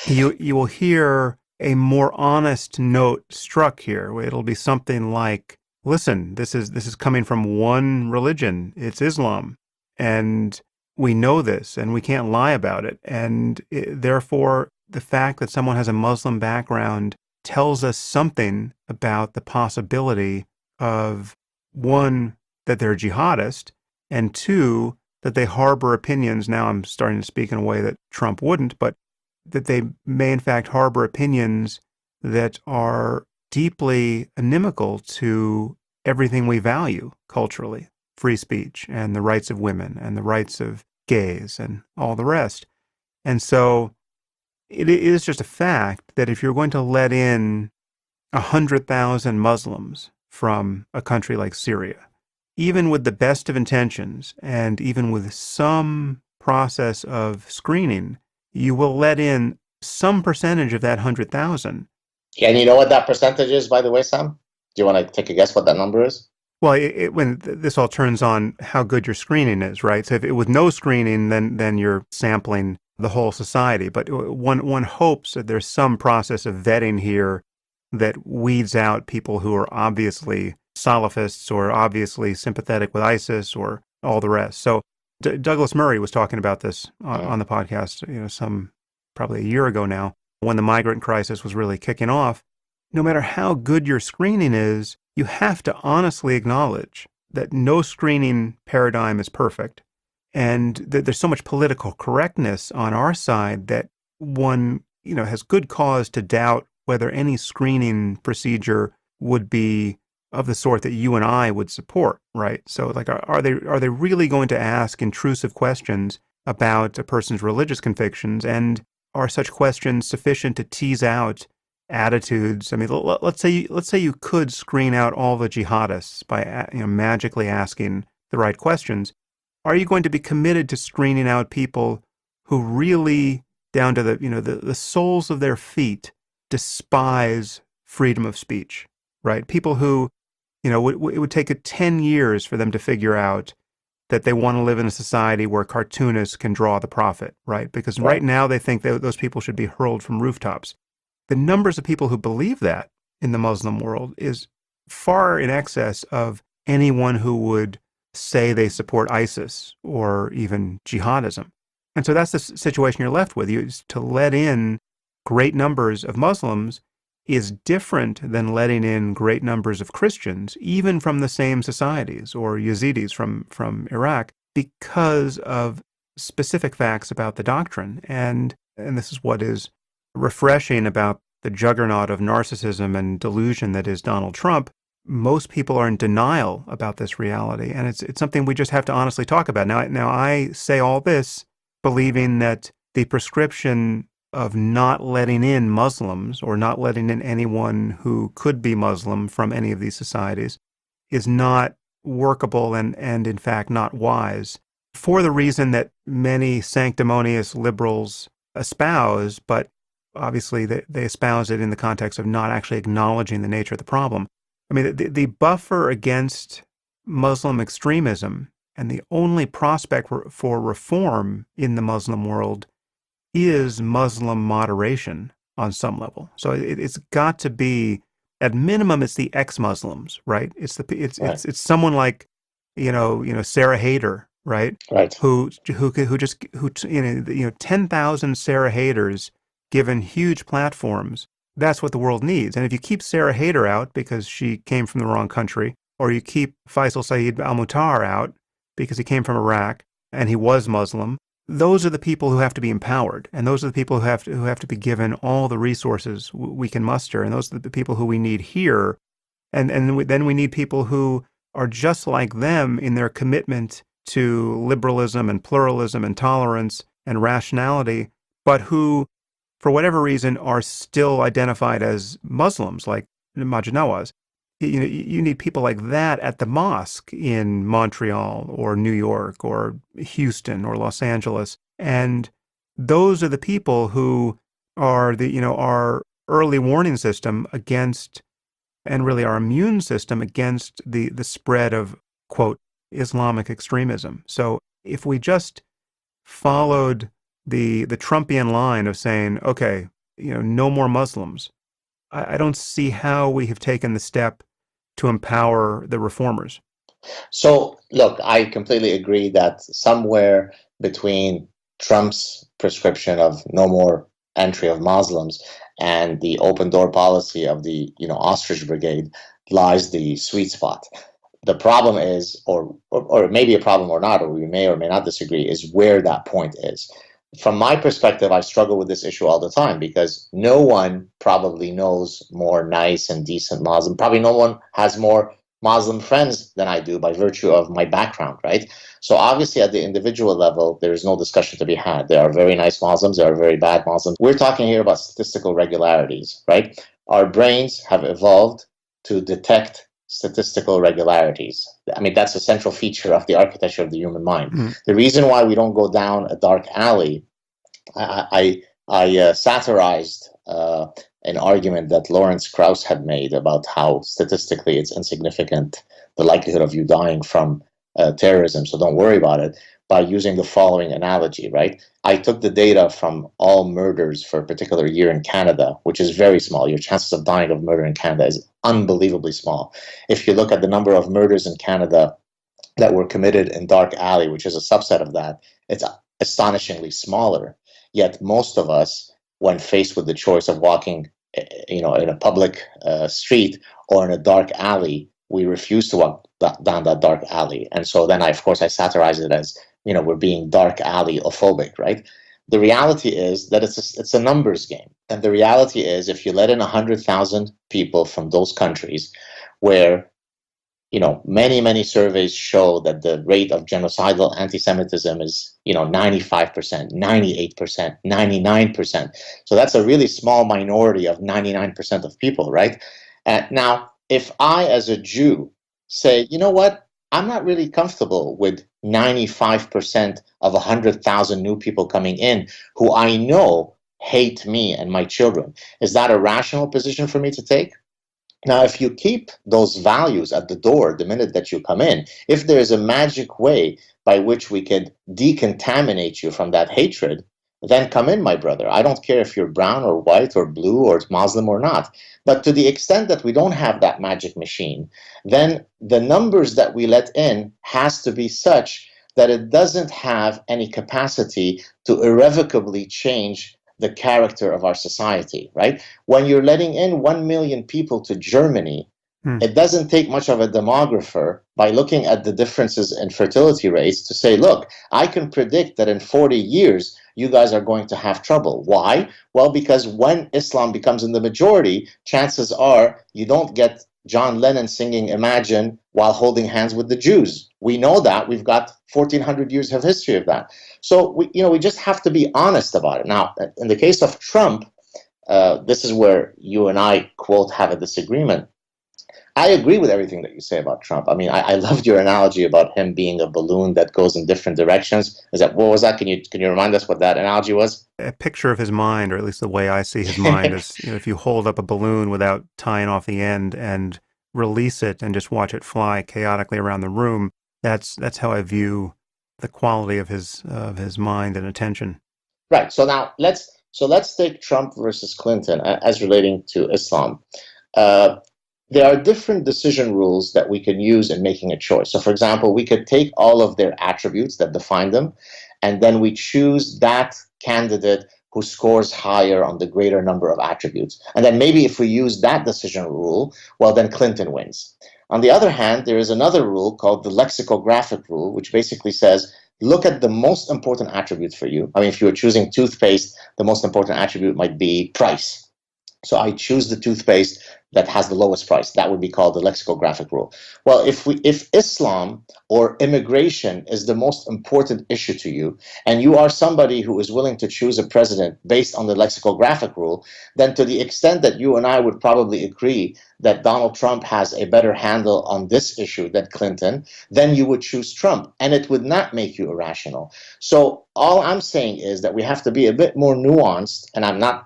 S1: you will hear a more honest note struck here. It'll be something like, listen, this is coming from one religion, it's Islam, and we know this and we can't lie about it. And therefore, the fact that someone has a Muslim background tells us something about the possibility of, one, that they're jihadist, and two, that they harbor opinions. Now I'm starting to speak in a way that Trump wouldn't, but that they may in fact harbor opinions that are deeply inimical to everything we value culturally, free speech and the rights of women and the rights of gays and all the rest. And so it is just a fact that if you're going to let in 100,000 Muslims from a country like Syria, even with the best of intentions and even with some process of screening, you will let in some percentage of that 100,000.
S2: And you know what that percentage is, by the way, Sam? Do you want to take a guess what that number is?
S1: Well, when this all turns on how good your screening is, right? So if with no screening, then you're sampling the whole society. But one hopes that there's some process of vetting here that weeds out people who are obviously Salafists or obviously sympathetic with ISIS or all the rest. So Douglas Murray was talking about this on the podcast, some probably a year ago now, when the migrant crisis was really kicking off. No matter how good your screening is, you have to honestly acknowledge that no screening paradigm is perfect, and that there's so much political correctness on our side that one, has good cause to doubt whether any screening procedure would be of the sort that you and I would support, right? So, like, are they really going to ask intrusive questions about a person's religious convictions, and are such questions sufficient to tease out attitudes? I mean, let's say you could screen out all the jihadists by magically asking the right questions. Are you going to be committed to screening out people who really, down to the soles of their feet, despise freedom of speech, right? People who, it would take 10 years for them to figure out that they want to live in a society where cartoonists can draw the profit, right? Because right now they think that those people should be hurled from rooftops. The numbers of people who believe that in the Muslim world is far in excess of anyone who would say they support ISIS or even jihadism. And so that's the situation you're left with. To let in great numbers of Muslims is different than letting in great numbers of Christians, even from the same societies, or Yazidis from Iraq, because of specific facts about the doctrine. And this is what is refreshing about the juggernaut of narcissism and delusion that is Donald Trump. Most people are in denial about this reality, and it's something we just have to honestly talk about. Now I say all this believing that the prescription of not letting in Muslims or not letting in anyone who could be Muslim from any of these societies is not workable and in fact not wise, for the reason that many sanctimonious liberals espouse, but obviously they espouse it in the context of not actually acknowledging the nature of the problem. I mean, the buffer against Muslim extremism and the only prospect for reform in the Muslim world is Muslim moderation on some level. So it's got to be, at minimum, it's the ex-Muslims, right? It's someone like, Sarah Haider, right?
S2: Right.
S1: Who 10,000 Sarah Haders given huge platforms. That's what the world needs. And if you keep Sarah Hader out because she came from the wrong country, or you keep Faisal Saeed al-Mutar out because he came from Iraq and he was Muslim, those are the people who have to be empowered, and those are the people who have to be given all the resources we can muster, and those are the people who we need here, and then we need people who are just like them in their commitment to liberalism and pluralism and tolerance and rationality, but who, for whatever reason, are still identified as Muslims, like Maajid Nawaz. You need people like that at the mosque in Montreal or New York or Houston or Los Angeles. And those are the people who are our early warning system against, and really our immune system against the spread of, quote, Islamic extremism. So if we just followed the Trumpian line of saying, okay, no more Muslims, I don't see how we have taken the step to empower the reformers.
S2: So, look, I completely agree that somewhere between Trump's prescription of no more entry of Muslims and the open door policy of the ostrich brigade lies the sweet spot. The problem is, or it may be a problem or not, or we may or may not disagree, is where that point is. From my perspective, I struggle with this issue all the time because no one probably knows more nice and decent Muslim. Probably no one has more Muslim friends than I do by virtue of my background, right? So obviously at the individual level, there is no discussion to be had. There are very nice Muslims, there are very bad Muslims. We're talking here about statistical regularities, right? Our brains have evolved to detect statistical regularities. I mean, that's a central feature of the architecture of the human mind. The reason why we don't go down a dark alley, I satirized an argument that Lawrence Krauss had made about how statistically it's insignificant, the likelihood of you dying from terrorism, so don't worry about it, by using the following analogy, right? I took the data from all murders for a particular year in Canada, which is very small. Your chances of dying of murder in Canada is unbelievably small. If you look at the number of murders in Canada that were committed in dark alley, which is a subset of that, it's astonishingly smaller. Yet most of us, when faced with the choice of walking in a public street or in a dark alley, we refuse to walk down that dark alley. And so then, of course, I satirize it as, we're being dark alley-ophobic, right? The reality is that it's a numbers game. And the reality is if you let in 100,000 people from those countries where, many, many surveys show that the rate of genocidal anti-Semitism is, 95%, 98%, 99%. So that's a really small minority of 99% of people, right? Now, if I, as a Jew, say, you know what, I'm not really comfortable with 95% of 100,000 new people coming in who I know hate me and my children, is that a rational position for me to take? Now, if you keep those values at the door the minute that you come in, if there is a magic way by which we could decontaminate you from that hatred, then come in, my brother. I don't care if you're brown or white or blue or Muslim or not. But to the extent that we don't have that magic machine, then the numbers that we let in has to be such that it doesn't have any capacity to irrevocably change the character of our society, right? When you're letting in 1 million people to Germany, it doesn't take much of a demographer by looking at the differences in fertility rates to say, look, I can predict that in 40 years, you guys are going to have trouble. Why? Well, because when Islam becomes in the majority, chances are you don't get John Lennon singing Imagine while holding hands with the Jews. We know that. We've got 1,400 years of history of that. So we just have to be honest about it. Now, in the case of Trump, this is where you and I, quote, have a disagreement. I agree with everything that you say about Trump. I mean, I loved your analogy about him being a balloon that goes in different directions. What was that? Can you remind us what that analogy was?
S1: A picture of his mind, or at least the way I see his mind, is if you hold up a balloon without tying off the end and release it and just watch it fly chaotically around the room, that's how I view the quality of his mind and attention.
S2: Right. So now let's take Trump versus Clinton as relating to Islam. there are different decision rules that we can use in making a choice. So, for example, we could take all of their attributes that define them, and then we choose that candidate who scores higher on the greater number of attributes. And then maybe if we use that decision rule, well, then Clinton wins. On the other hand, there is another rule called the lexicographic rule, which basically says, look at the most important attribute for you. I mean, if you were choosing toothpaste, the most important attribute might be price. So I choose the toothpaste that has the lowest price. That would be called the lexicographic rule. Well, if Islam or immigration is the most important issue to you, and you are somebody who is willing to choose a president based on the lexicographic rule, then to the extent that you and I would probably agree that Donald Trump has a better handle on this issue than Clinton, then you would choose Trump, and it would not make you irrational. So all I'm saying is that we have to be a bit more nuanced, and I'm not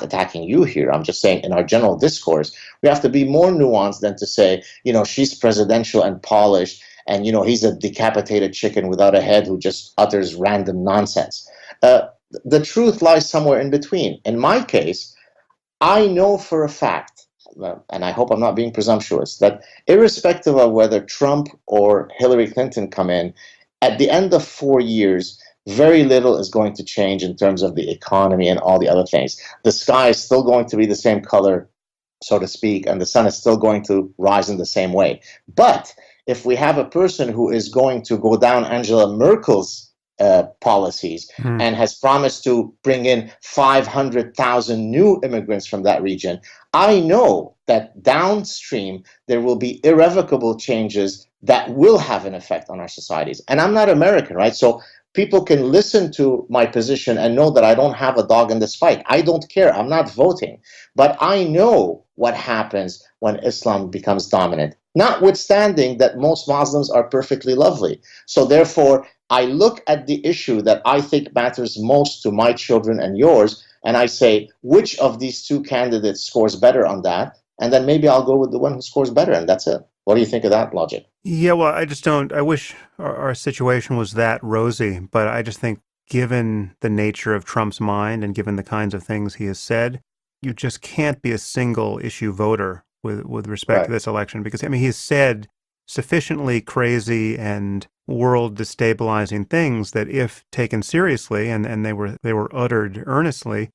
S2: attacking you here. I'm just saying in our general discourse, we have to be more nuanced than to say, she's presidential and polished, and, he's a decapitated chicken without a head who just utters random nonsense. The truth lies somewhere in between. In my case, I know for a fact, and I hope I'm not being presumptuous, that irrespective of whether Trump or Hillary Clinton come in, at the end of 4 years, very little is going to change in terms of the economy and all the other things. The sky is still going to be the same color, so to speak, and the sun is still going to rise in the same way. But if we have a person who is going to go down Angela Merkel's policies and has promised to bring in 500,000 new immigrants from that region, I know that downstream there will be irrevocable changes that will have an effect on our societies. And I'm not American, right? So people can listen to my position and know that I don't have a dog in this fight. I don't care. I'm not voting. But I know what happens when Islam becomes dominant, notwithstanding that most Muslims are perfectly lovely. So therefore, I look at the issue that I think matters most to my children and yours, and I say, which of these two candidates scores better on that? And then maybe I'll go with the one who scores better, and that's it. What do you think of that logic?
S1: Yeah, well, I wish our situation was that rosy, but I just think given the nature of Trump's mind and given the kinds of things he has said, you just can't be a single issue voter with respect to this election, because, I mean, he has said sufficiently crazy and world destabilizing things that if taken seriously and they were uttered earnestly,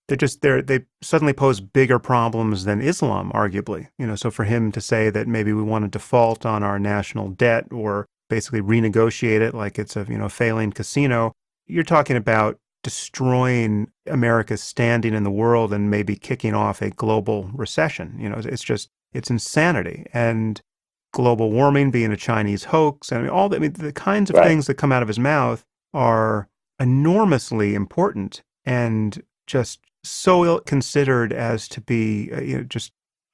S1: they suddenly pose bigger problems than Islam, arguably. So for him to say that maybe we want to default on our national debt or basically renegotiate it like it's a failing casino, you're talking about destroying America's standing in the world and maybe kicking off a global recession. It's insanity. And global warming being a Chinese hoax, and the kinds of things that come out of his mouth are enormously important and just so ill-considered as to be,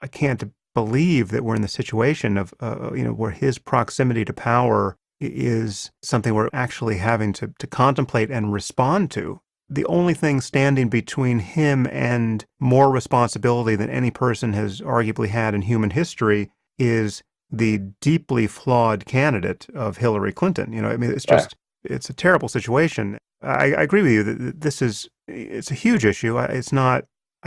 S1: I can't believe that we're in the situation of, where his proximity to power is something we're actually having to contemplate and respond to. The only thing standing between him and more responsibility than any person has arguably had in human history is the deeply flawed candidate of Hillary Clinton. It's a terrible situation. I agree with you that it's a huge issue. I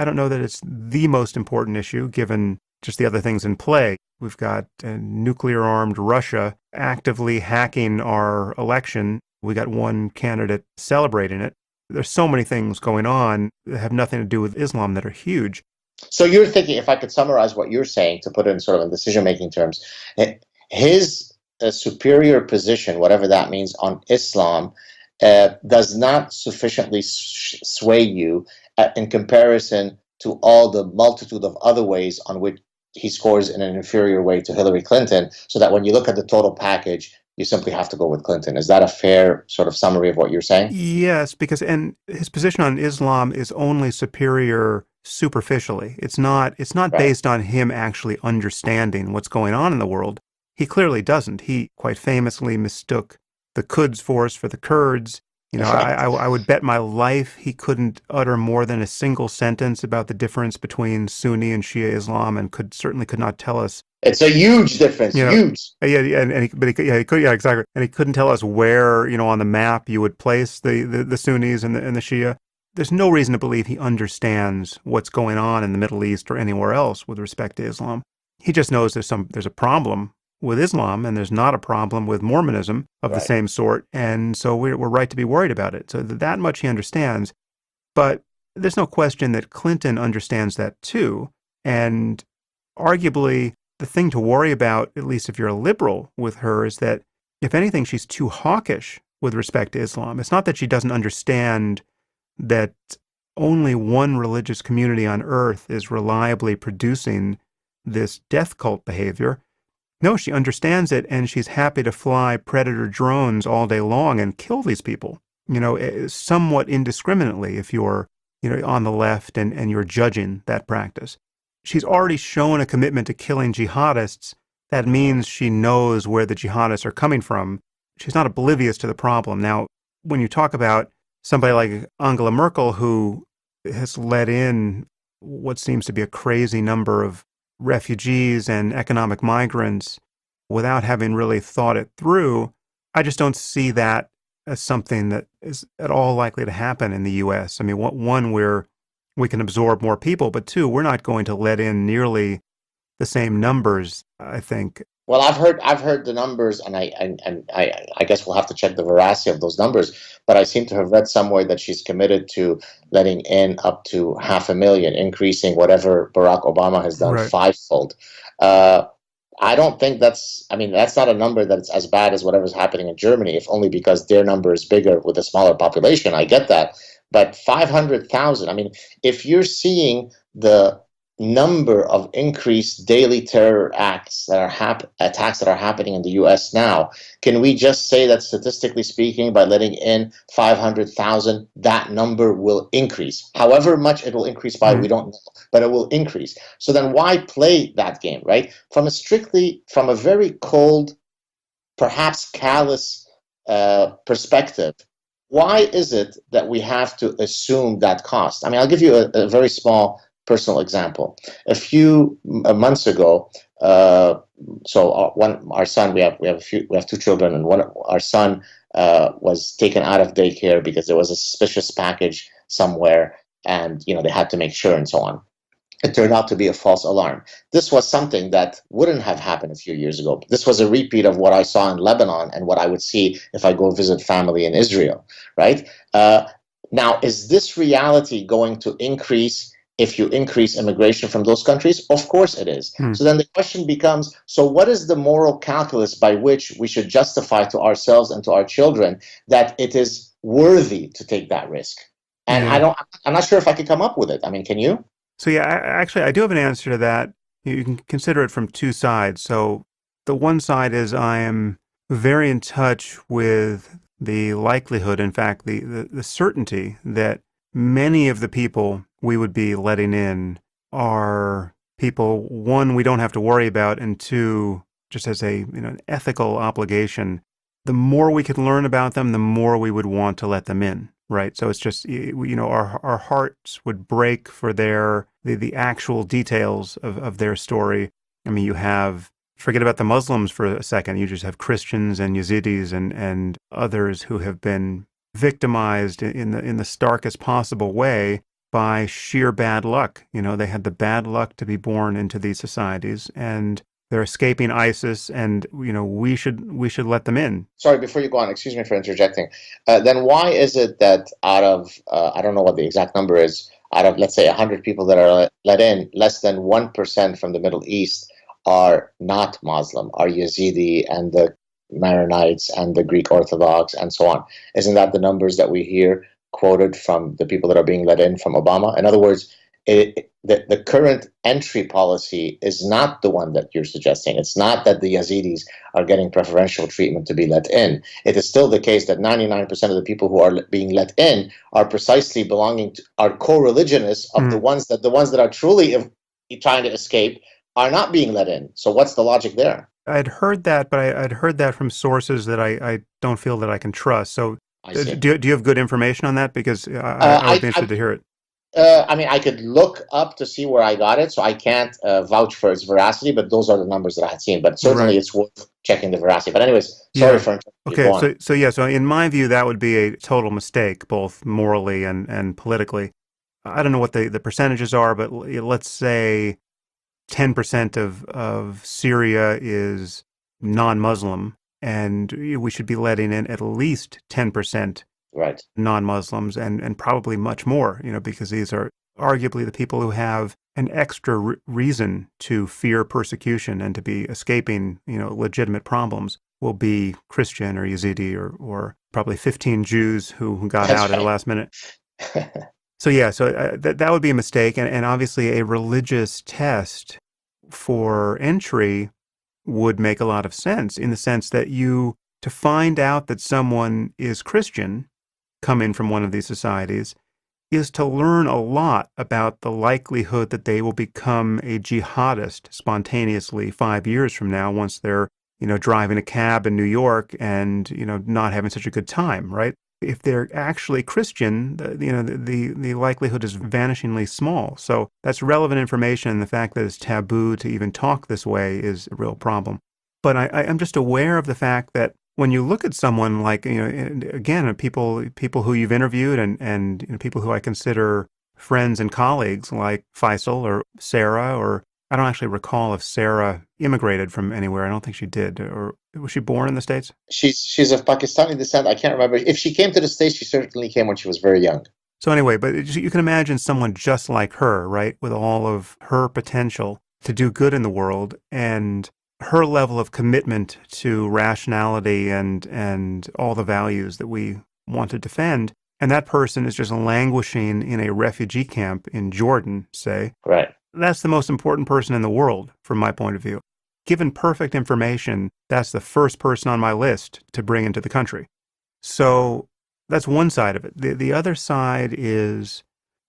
S1: don't know that it's the most important issue given just the other things in play. We've got nuclear-armed Russia actively hacking our election. We got one candidate celebrating it. There's so many things going on that have nothing to do with Islam that are huge.
S2: So you're thinking, if I could summarize what you're saying to put it in sort of in decision-making terms, his superior position, whatever that means, on Islam does not sufficiently sway you in comparison to all the multitude of other ways on which he scores in an inferior way to Hillary Clinton, so that when you look at the total package, you simply have to go with Clinton. Is that a fair sort of summary of what you're saying?
S1: Yes, because his position on Islam is only superior superficially. It's not based on him actually understanding what's going on in the world. He clearly doesn't. He quite famously mistook the Quds Force for the Kurds. I would bet my life he couldn't utter more than a single sentence about the difference between Sunni and Shia Islam, and certainly could not tell us.
S2: It's a huge difference, huge.
S1: Yeah, he could, exactly. And he couldn't tell us where, on the map you would place the Sunnis and the Shia. There's no reason to believe he understands what's going on in the Middle East or anywhere else with respect to Islam. He just knows there's a problem with Islam and there's not a problem with Mormonism of the
S2: Right.
S1: same sort. And so we're right to be worried about it. So that much he understands. But there's no question that Clinton understands that too. And arguably, the thing to worry about, at least if you're a liberal with her, is that if anything, she's too hawkish with respect to Islam. It's not that she doesn't understand that only one religious community on earth is reliably producing this death cult behavior. No, she understands it, and she's happy to fly predator drones all day long and kill these people, somewhat indiscriminately if you're, on the left and you're judging that practice. She's already shown a commitment to killing jihadists. That means she knows where the jihadists are coming from. She's not oblivious to the problem. Now, when you talk about somebody like Angela Merkel, who has let in what seems to be a crazy number of refugees and economic migrants without having really thought it through, I just don't see that as something that is at all likely to happen in the U.S. I mean, one, we can absorb more people, but two, we're not going to let in nearly the same numbers, I think.
S2: Well, I've heard the numbers, and I guess we'll have to check the veracity of those numbers. But I seem to have read somewhere that she's committed to letting in up to 500,000, increasing whatever Barack Obama has done
S1: Right.
S2: fivefold. I don't think that's not a number that's as bad as whatever's happening in Germany, if only because their number is bigger with a smaller population. I get that. But 500,000, I mean, if you're seeing the number of increased daily terror acts that are attacks that are happening in the US now, can we just say that statistically speaking, by letting in 500,000, that number will increase? However much it will increase by, we don't know, but it will increase. So then why play that game, right? From a very cold, perhaps callous perspective, why is it that we have to assume that cost? I mean, I'll give you a very small personal example. A few months ago, our son, we have two children, and our son was taken out of daycare because there was a suspicious package somewhere, and they had to make sure and so on. It turned out to be a false alarm. This was something that wouldn't have happened a few years ago. This was a repeat of what I saw in Lebanon and what I would see if I go visit family in Israel, right? Now, is this reality going to increase if you increase immigration from those countries? Of course it is. So then the question becomes, so what is the moral calculus by which we should justify to ourselves and to our children that it is worthy to take that risk? And I'm not sure if I could come up with it. I mean, can you?
S1: So yeah, actually, I do have an answer to that. You can consider it from two sides. So the one side is I am very in touch with the likelihood, in fact, the certainty that many of the people we would be letting in are people, one, we don't have to worry about, and two, just as an ethical obligation. The more we could learn about them, the more we would want to let them in. Right. So it's just, our hearts would break for the actual details of their story. I mean, forget about the Muslims for a second. You just have Christians and Yazidis and others who have been victimized in the starkest possible way by sheer bad luck. They had the bad luck to be born into these societies, and they're escaping ISIS, and we should let them in.
S2: Sorry, before you go on, excuse me for interjecting. Then why is it that out of I don't know what the exact number is, out of let's say 100 people that are let in, less than 1% from the Middle East are not Muslim, are Yazidi and the Maronites and the Greek Orthodox and so on? Isn't that the numbers that we hear quoted from the people that are being let in from Obama? In other words, the current entry policy is not the one that you're suggesting. It's not that the Yazidis are getting preferential treatment to be let in. It is still the case that 99% of the people who are being let in are precisely belonging to, are co-religionists of the ones that are truly trying to escape are not being let in. So what's the logic there?
S1: I'd heard that, but I'd heard that from sources that I don't feel that I can trust. So do you have good information on that? Because I would be interested to hear it.
S2: I mean, I could look up to see where I got it, so I can't vouch for its veracity, but those are the numbers that I had seen. But certainly it's worth checking the veracity. But anyways, sorry for interrupting.
S1: Okay, so in my view, that would be a total mistake, both morally and politically. I don't know what the percentages are, but let's say 10% of Syria is non-Muslim, and we should be letting in at least 10%
S2: Right.
S1: non-Muslims, and probably much more, because these are arguably the people who have an extra reason to fear persecution and to be escaping, legitimate problems, will be Christian or Yazidi or probably 15 Jews who got
S2: That's
S1: out at the
S2: right.
S1: last minute. So yeah, that would be a mistake, and obviously a religious test for entry would make a lot of sense, in the sense that to find out that someone is Christian, coming from one of these societies, is to learn a lot about the likelihood that they will become a jihadist spontaneously 5 years from now, once they're, driving a cab in New York and, not having such a good time, right? If they're actually Christian, the likelihood is vanishingly small. So that's relevant information, and the fact that it's taboo to even talk this way is a real problem. But I'm just aware of the fact that when you look at someone like, again, people who you've interviewed and people who I consider friends and colleagues, like Faisal or Sarah, or I don't actually recall if Sarah immigrated from anywhere. I don't think she did. Or was she born in the States?
S2: She's of Pakistani descent. I can't remember. If she came to the States, she certainly came when she was very young.
S1: So anyway, but you can imagine someone just like her, right, with all of her potential to do good in the world, and her level of commitment to rationality and all the values that we want to defend. And that person is just languishing in a refugee camp in Jordan, say.
S2: Right.
S1: That's the most important person in the world, from my point of view. Given perfect information, that's the first person on my list to bring into the country. So that's one side of it. The other side is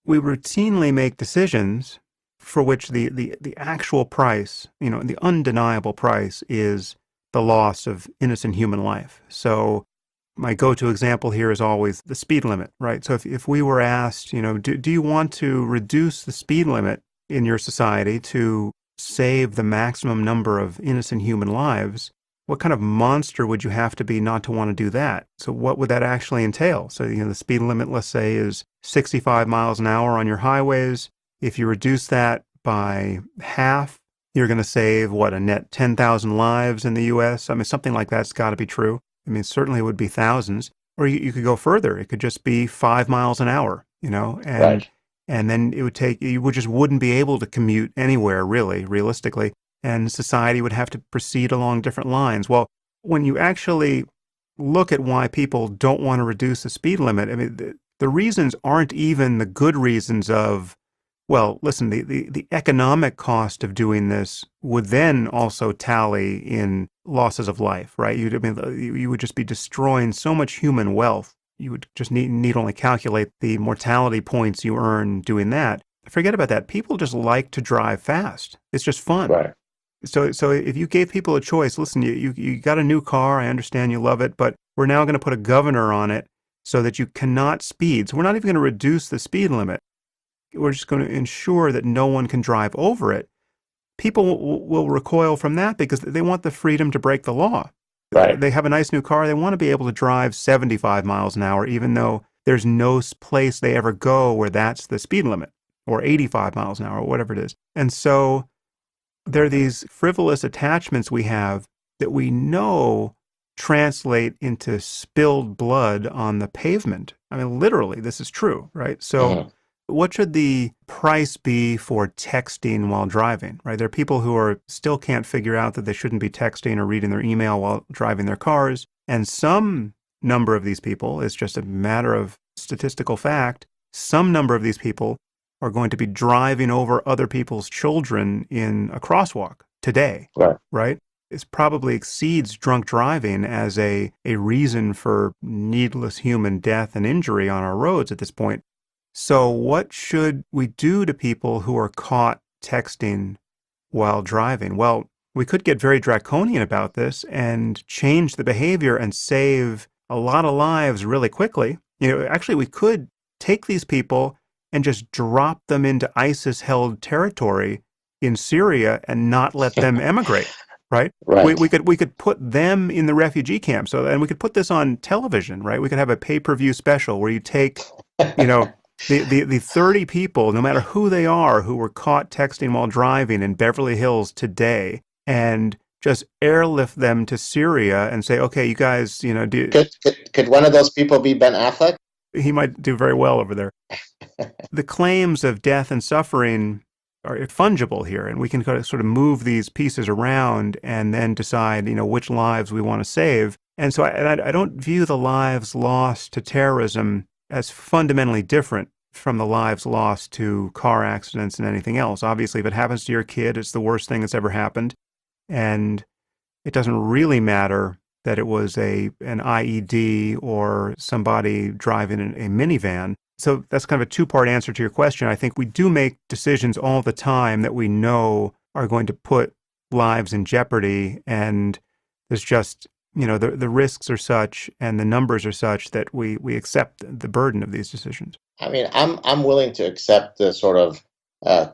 S1: we routinely make decisions for which the actual price, the undeniable price, is the loss of innocent human life. So my go-to example here is always the speed limit, right? So if we were asked, do you want to reduce the speed limit in your society to save the maximum number of innocent human lives, what kind of monster would you have to be not to want to do that? So what would that actually entail? So, the speed limit, let's say, is 65 miles an hour on your highways. If you reduce that by half, you're going to save, a net 10,000 lives in the U.S.? I mean, something like that's got to be true. I mean, certainly it would be thousands. Or you could go further. It could just be 5 miles an hour,
S2: Right.
S1: and then you just wouldn't be able to commute anywhere, really, realistically, and society would have to proceed along different lines. Well, when you actually look at why people don't want to reduce the speed limit, I mean, the reasons aren't even the good reasons of, well, listen, the economic cost of doing this would then also tally in losses of life, right? You would just be destroying so much human wealth. You would just need only calculate the mortality points you earn doing that. Forget about that. People just like to drive fast. It's just fun.
S2: Right.
S1: So if you gave people a choice, listen, you got a new car, I understand you love it, but we're now going to put a governor on it so that you cannot speed. So we're not even going to reduce the speed limit. We're just going to ensure that no one can drive over it. People will recoil from that because they want the freedom to break the law.
S2: Right.
S1: They have a nice new car. They want to be able to drive 75 miles an hour, even though there's no place they ever go where that's the speed limit, or 85 miles an hour, or whatever it is. And so there are these frivolous attachments we have that we know translate into spilled blood on the pavement. I mean, literally, this is true, right? So what should the price be for texting while driving, right? There are people who still can't figure out that they shouldn't be texting or reading their email while driving their cars. And some number of these people, it's just a matter of statistical fact, some number of these people are going to be driving over other people's children in a crosswalk today, right? It probably exceeds drunk driving as a reason for needless human death and injury on our roads at this point. So what should we do to people who are caught texting while driving? Well, we could get very draconian about this and change the behavior and save a lot of lives really quickly. Actually, we could take these people and just drop them into ISIS-held territory in Syria and not let them emigrate, right?
S2: Right.
S1: We could put them in the refugee camp. And we could put this on television, right? We could have a pay-per-view special where you take, The 30 people, no matter who they are, who were caught texting while driving in Beverly Hills today, and just airlift them to Syria and say, okay, you guys,
S2: Could one of those people be Ben Affleck?
S1: he might do very well over there. The claims of death and suffering are fungible here, and we can sort of move these pieces around and then decide, which lives we want to save. And so I don't view the lives lost to terrorism as fundamentally different from the lives lost to car accidents and anything else. Obviously, if it happens to your kid, it's the worst thing that's ever happened. And it doesn't really matter that it was an IED or somebody driving a minivan. So that's kind of a two-part answer to your question. I think we do make decisions all the time that we know are going to put lives in jeopardy, and there's just, the risks are such and the numbers are such that we accept the burden of these decisions.
S2: I mean, I'm willing to accept the sort of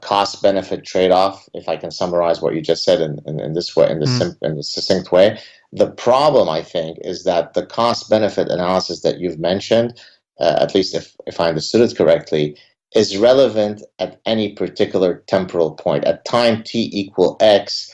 S2: cost-benefit trade-off, if I can summarize what you just said in this way, in the succinct way. The problem, I think, is that the cost-benefit analysis that you've mentioned, at least if I understood it correctly, is relevant at any particular temporal point. At time t equal x,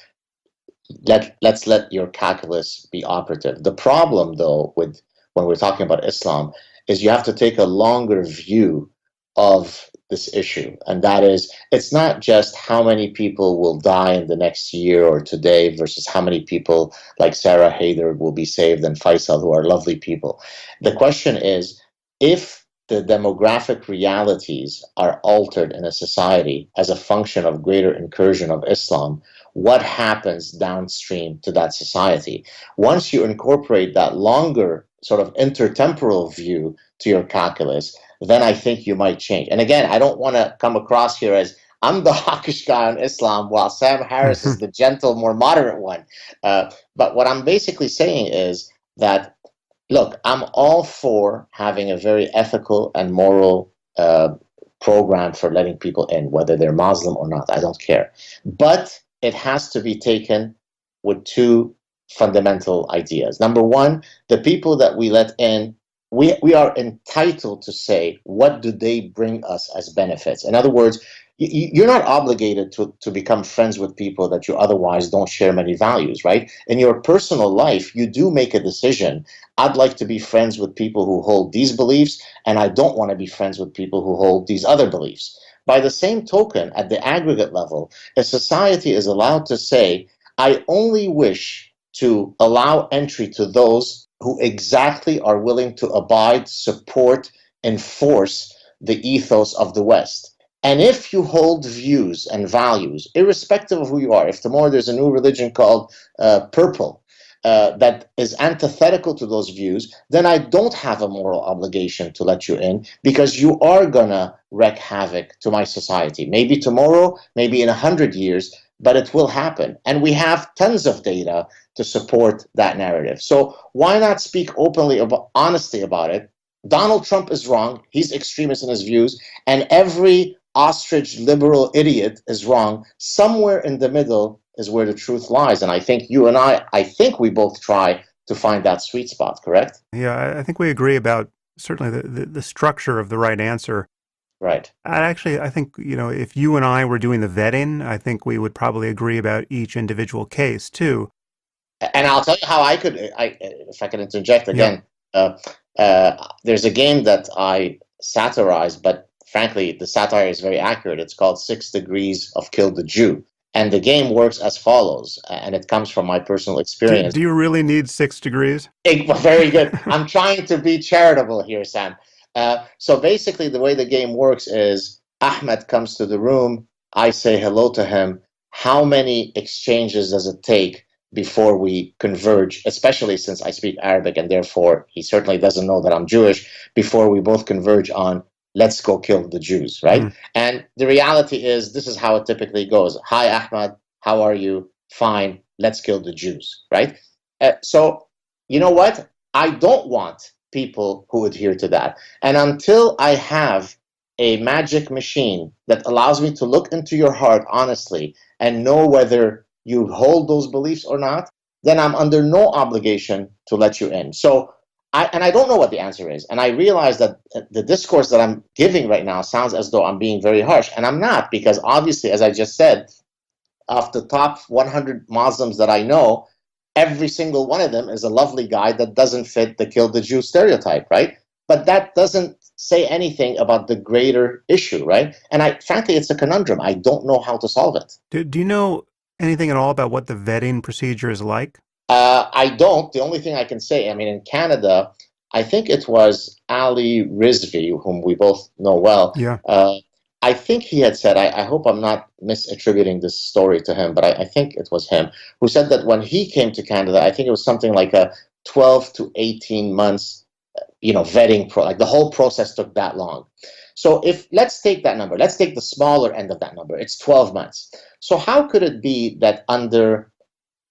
S2: let's let your calculus be operative. The problem, though, with when we're talking about Islam, is you have to take a longer view of this issue. And that is, it's not just how many people will die in the next year or today versus how many people like Sarah Hayder will be saved and Faisal, who are lovely people. The question is, if the demographic realities are altered in a society as a function of greater incursion of Islam, what happens downstream to that society? Once you incorporate that longer sort of intertemporal view to your calculus, then I think you might change. And again, I don't want to come across here as I'm the hawkish guy on Islam while Sam Harris is the gentle, more moderate one. But what I'm basically saying is that, look, I'm all for having a very ethical and moral program for letting people in, whether they're Muslim or not. I don't care. But it has to be taken with two fundamental ideas. Number one, the people that we let in, we are entitled to say, what do they bring us as benefits? In other words, you're not obligated to become friends with people that you otherwise don't share many values, right? In your personal life, you do make a decision. I'd like to be friends with people who hold these beliefs, and I don't want to be friends with people who hold these other beliefs. By the same token, at the aggregate level, a society is allowed to say, I only wish to allow entry to those who exactly are willing to abide, support, enforce the ethos of the West. And if you hold views and values, irrespective of who you are, if tomorrow there's a new religion called purple that is antithetical to those views, then I don't have a moral obligation to let you in, because you are going to wreak havoc to my society. Maybe tomorrow, maybe in 100 years, but it will happen. And we have tons of data to support that narrative. So why not speak openly, honestly about it? Donald Trump is wrong. He's extremist in his views. And every ostrich liberal idiot is wrong. Somewhere in the middle is where the truth lies. And I think you and I think we both try to find that sweet spot, correct?
S1: Yeah, I think we agree about certainly the structure of the right answer.
S2: Right.
S1: I think, if you and I were doing the vetting, I think we would probably agree about each individual case too.
S2: And I'll tell you how if I can interject again, there's a game that I satirize, but frankly, the satire is very accurate. It's called 6 Degrees of Kill the Jew. And the game works as follows, and it comes from my personal experience.
S1: Do you really need 6 degrees?
S2: Very good. I'm trying to be charitable here, Sam. So basically, the way the game works is Ahmed comes to the room. I say hello to him. How many exchanges does it take before we converge, especially since I speak Arabic and therefore he certainly doesn't know that I'm Jewish, before we both converge on let's go kill the Jews, right? And the reality is this is how it typically goes. Hi, Ahmed. How are you? Fine. Let's kill the Jews, right? So you know what? I don't want people who adhere to that. And until I have a magic machine that allows me to look into your heart honestly and know whether you hold those beliefs or not, then I'm under no obligation to let you in. So And I don't know what the answer is. And I realize that the discourse that I'm giving right now sounds as though I'm being very harsh. And I'm not, because obviously, as I just said, of the top 100 Muslims that I know, every single one of them is a lovely guy that doesn't fit the kill the Jew stereotype, right? But that doesn't say anything about the greater issue, right? And frankly, it's a conundrum. I don't know how to solve it.
S1: Do you know anything at all about what the vetting procedure is like?
S2: I don't. The only thing I can say, I mean, in Canada, I think it was Ali Rizvi, whom we both know well.
S1: Yeah.
S2: I think he had said, I hope I'm not misattributing this story to him, but I think it was him who said that when he came to Canada, I think it was something like a 12 to 18 months, vetting, like the whole process took that long. So let's take that number, let's take the smaller end of that number, it's 12 months. So how could it be that under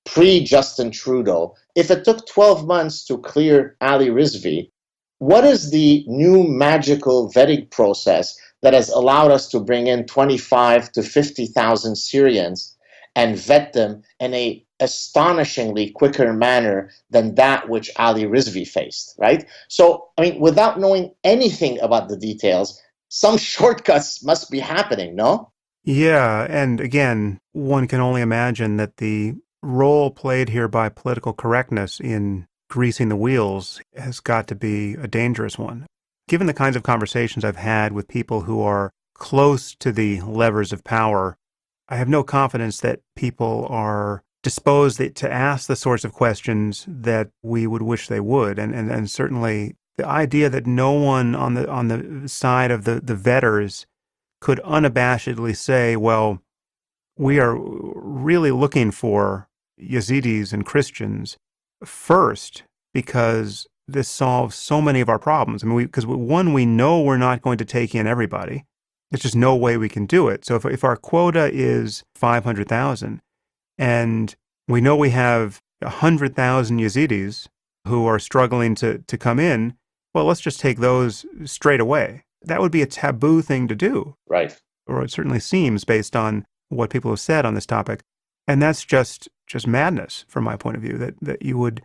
S2: pre-Justin Trudeau, if it took 12 months to clear Ali Rizvi, what is the new magical vetting process that has allowed us to bring in 25 to 50,000 Syrians and vet them in a astonishingly quicker manner than that which Ali Rizvi faced, right? So, I mean, without knowing anything about the details, some shortcuts must be happening, no?
S1: Yeah, and again, one can only imagine that the role played here by political correctness in greasing the wheels has got to be a dangerous one. Given the kinds of conversations I've had with people who are close to the levers of power, I have no confidence that people are disposed to ask the sorts of questions that we would wish they would. And certainly the idea that no one on the side of the vetters could unabashedly say, well, we are really looking for Yazidis and Christians first because this solves so many of our problems. I mean, because one, we know we're not going to take in everybody. There's just no way we can do it. So if our quota is 500,000 and we know we have 100,000 Yazidis who are struggling to come in, well, let's just take those straight away. That would be a taboo thing to do.
S2: Right.
S1: Or it certainly seems based on what people have said on this topic. And that's just madness from my point of view, that you would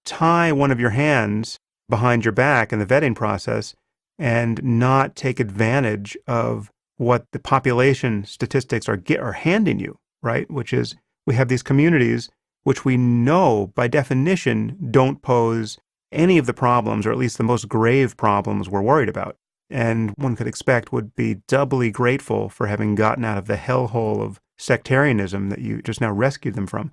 S1: tie one of your hands behind your back in the vetting process and not take advantage of what the population statistics are handing you, right? Which is we have these communities which we know by definition don't pose any of the problems, or at least the most grave problems we're worried about. And one could expect would be doubly grateful for having gotten out of the hellhole of sectarianism that you just now rescued them from.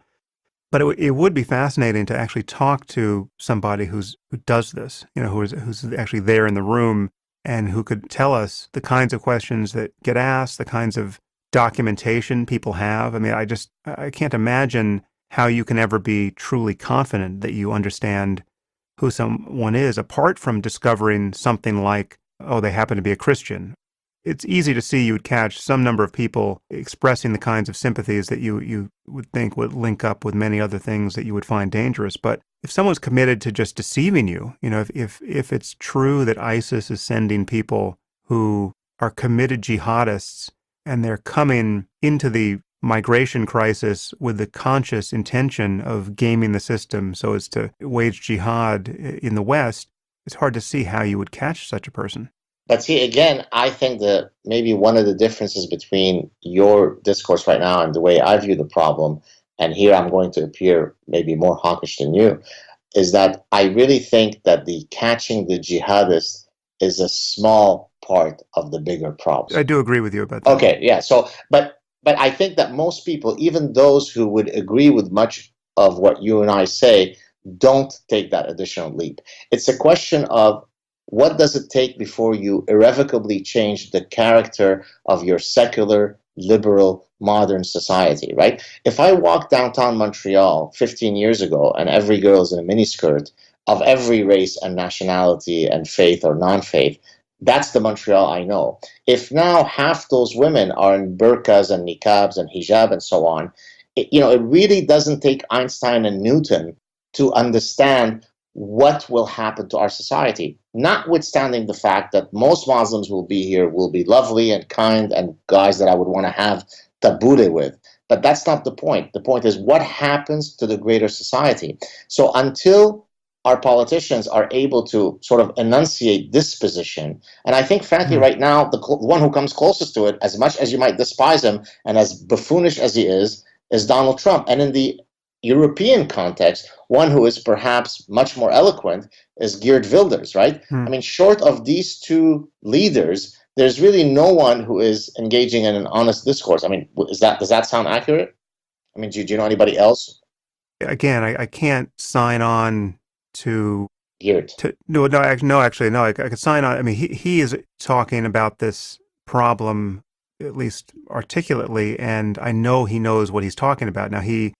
S1: But it would be fascinating to actually talk to somebody who does this, who's actually there in the room and who could tell us the kinds of questions that get asked, the kinds of documentation people have. I mean, I can't imagine how you can ever be truly confident that you understand who someone is, apart from discovering something like, oh, they happen to be a Christian. It's easy to see you would catch some number of people expressing the kinds of sympathies that you would think would link up with many other things that you would find dangerous. But if someone's committed to just deceiving you, if it's true that ISIS is sending people who are committed jihadists and they're coming into the migration crisis with the conscious intention of gaming the system so as to wage jihad in the West, it's hard to see how you would catch such a person.
S2: But see, again, I think that maybe one of the differences between your discourse right now and the way I view the problem, and here I'm going to appear maybe more hawkish than you, is that I really think that the catching the jihadists is a small part of the bigger problem.
S1: I do agree with you about that.
S2: Okay, yeah. So, but I think that most people, even those who would agree with much of what you and I say, don't take that additional leap. It's a question of what does it take before you irrevocably change the character of your secular, liberal, modern society, right? If I walk downtown Montreal 15 years ago and every girl is in a miniskirt of every race and nationality and faith or non-faith, that's the Montreal I know. If now half those women are in burqas and niqabs and hijab and so on, it really doesn't take Einstein and Newton to understand what will happen to our society, notwithstanding the fact that most Muslims will be lovely and kind and guys that I would want to have tabbouleh with. But that's not the point. The point is what happens to the greater society. So until our politicians are able to sort of enunciate this position. And I think, frankly, right now, the one who comes closest to it, as much as you might despise him and as buffoonish as he is Donald Trump. And in the European context, one who is perhaps much more eloquent is Geert Wilders, right? I mean, short of these two leaders, there's really no one who is engaging in an honest discourse. I mean, does that sound accurate? I mean, do you know anybody else?
S1: Again, I can't sign on to
S2: Geert.
S1: Actually, no. I could sign on. I mean, he is talking about this problem at least articulately, and I know he knows what he's talking about. Now, he's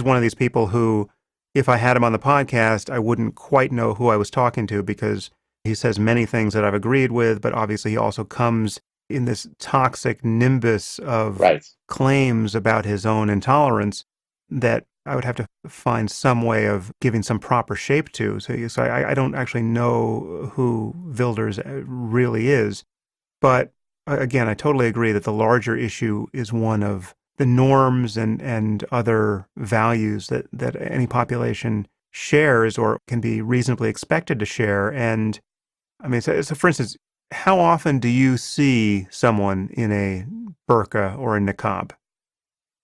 S1: one of these people who, if I had him on the podcast, I wouldn't quite know who I was talking to, because he says many things that I've agreed with, but obviously he also comes in this toxic nimbus of claims about his own intolerance that I would have to find some way of giving some proper shape to. So I don't actually know who Wilders really is. But again, I totally agree that the larger issue is one of the norms and other values that any population shares or can be reasonably expected to share. And I mean, so for instance, how often do you see someone in a burqa or a niqab?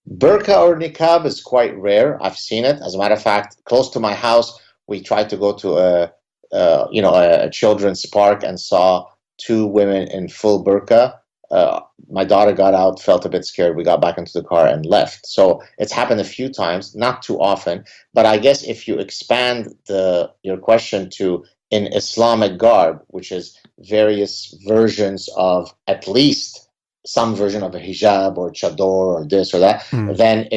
S2: Burqa or niqab is quite rare. I've seen it. As a matter of fact, close to my house, we tried to go to a children's park and saw two women in full burqa. My daughter got out, felt a bit scared. We got back into the car and left. So it's happened a few times, not too often. But I guess if you expand your question to in Islamic garb, which is various versions of at least some version of a hijab or chador or this or that, then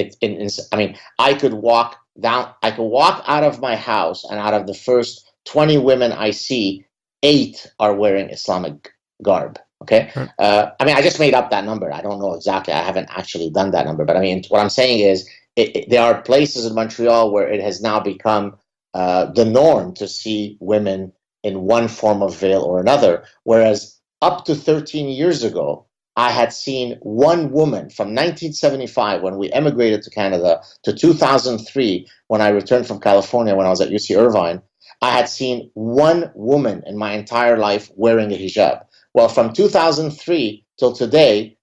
S2: I mean, I could walk out of my house, and out of the first 20 women I see, 8 are wearing Islamic garb. Okay. I mean, I just made up that number. I don't know exactly. I haven't actually done that number. But I mean, what I'm saying is there are places in Montreal where it has now become the norm to see women in one form of veil or another. Whereas up to 13 years ago, I had seen one woman from 1975 when we emigrated to Canada to 2003 when I returned from California when I was at UC Irvine. I had seen one woman in my entire life wearing a hijab. Well, from 2003 till today,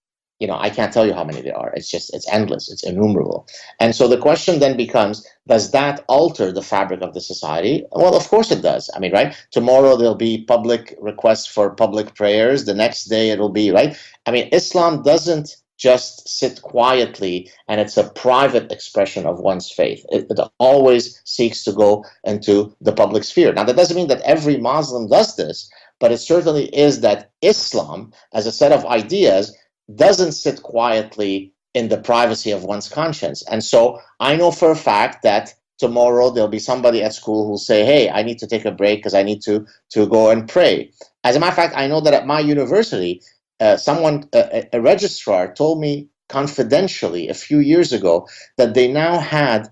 S2: I can't tell you how many there are. It's endless. It's innumerable. And so the question then becomes, does that alter the fabric of the society? Well, of course it does. I mean, right? Tomorrow there'll be public requests for public prayers. The next day it'll be, right? I mean, Islam doesn't just sit quietly and it's a private expression of one's faith. It always seeks to go into the public sphere. Now, that doesn't mean that every Muslim does this, but it certainly is that Islam, as a set of ideas, doesn't sit quietly in the privacy of one's conscience. And so I know for a fact that tomorrow there'll be somebody at school who'll say, hey, I need to take a break because I need to go and pray. As a matter of fact, I know that at my university, a registrar told me confidentially a few years ago that they now had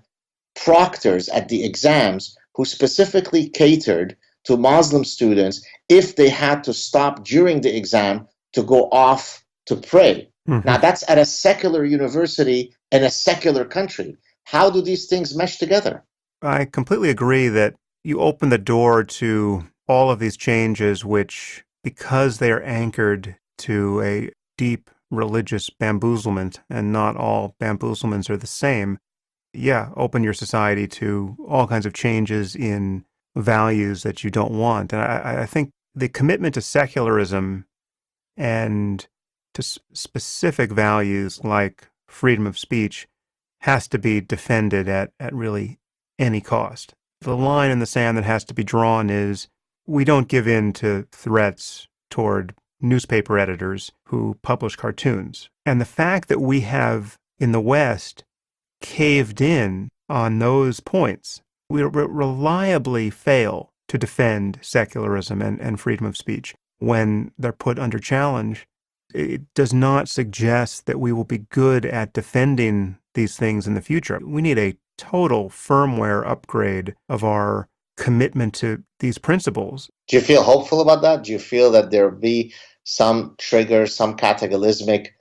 S2: proctors at the exams who specifically catered to Muslim students if they had to stop during the exam to go off to pray. Now, that's at a secular university in a secular country. How do these things mesh together?
S1: I completely agree that you open the door to all of these changes, which, because they are anchored to a deep religious bamboozlement, and not all bamboozlements are the same, open your society to all kinds of changes in values that you don't want. And I think the commitment to secularism and to specific values like freedom of speech has to be defended at really any cost. The line in the sand that has to be drawn is we don't give in to threats toward newspaper editors who publish cartoons. And the fact that we have, in the West, caved in on those points, we reliably fail to defend secularism and freedom of speech when they're put under challenge. It does not suggest that we will be good at defending these things in the future. We need a total firmware upgrade of our commitment to these principles.
S2: Do you feel hopeful about that? Do you feel that there will be some trigger, some cataclysmic,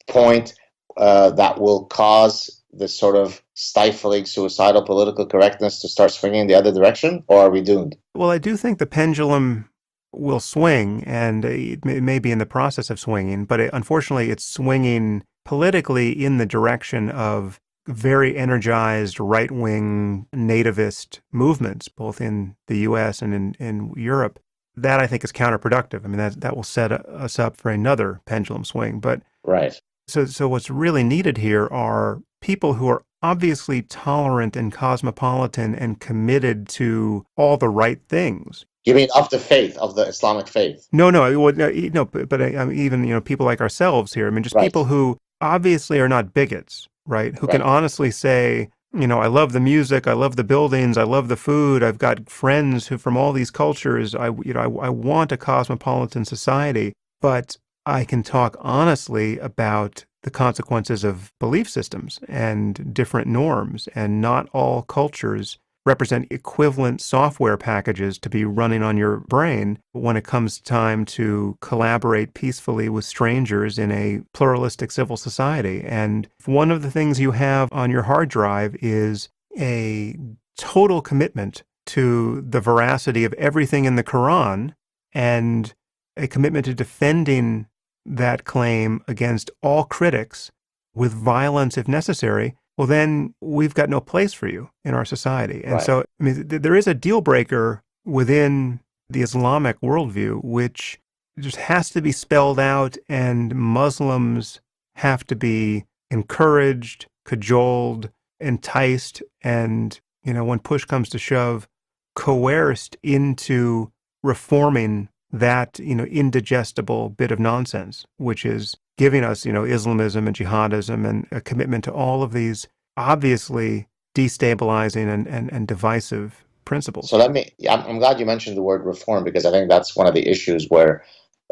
S2: point that will cause this sort of stifling, suicidal political correctness to start swinging the other direction, or are we doomed?
S1: Well, I do think the pendulum will swing, and it may be in the process of swinging, but unfortunately it's swinging politically in the direction of very energized right-wing nativist movements, both in the U.S. and in Europe. That, I think, is counterproductive. I mean, that will set us up for another pendulum swing. But
S2: Right.
S1: So what's really needed here are people who are obviously tolerant and cosmopolitan and committed to all the right things.
S2: You mean of the faith, of the Islamic faith?
S1: No, but I mean, even people like ourselves here. I mean, just
S2: Right.
S1: people who obviously are not bigots, right? Who can
S2: Right.
S1: honestly say, I love the music, I love the buildings, I love the food. I've got friends who from all these cultures. I want a cosmopolitan society, but I can talk honestly about the consequences of belief systems and different norms, and not all cultures represent equivalent software packages to be running on your brain when it comes time to collaborate peacefully with strangers in a pluralistic civil society. And one of the things you have on your hard drive is a total commitment to the veracity of everything in the Quran, and a commitment to defending that claim against all critics with violence if necessary, well, then we've got no place for you in our society. And
S2: Right.
S1: so, I mean, there is a deal breaker within the Islamic worldview, which just has to be spelled out, and Muslims have to be encouraged, cajoled, enticed, and, when push comes to shove, coerced into reforming that, indigestible bit of nonsense, which is giving us, Islamism and jihadism and a commitment to all of these obviously destabilizing and divisive principles.
S2: So I'm glad you mentioned the word reform, because I think that's one of the issues where,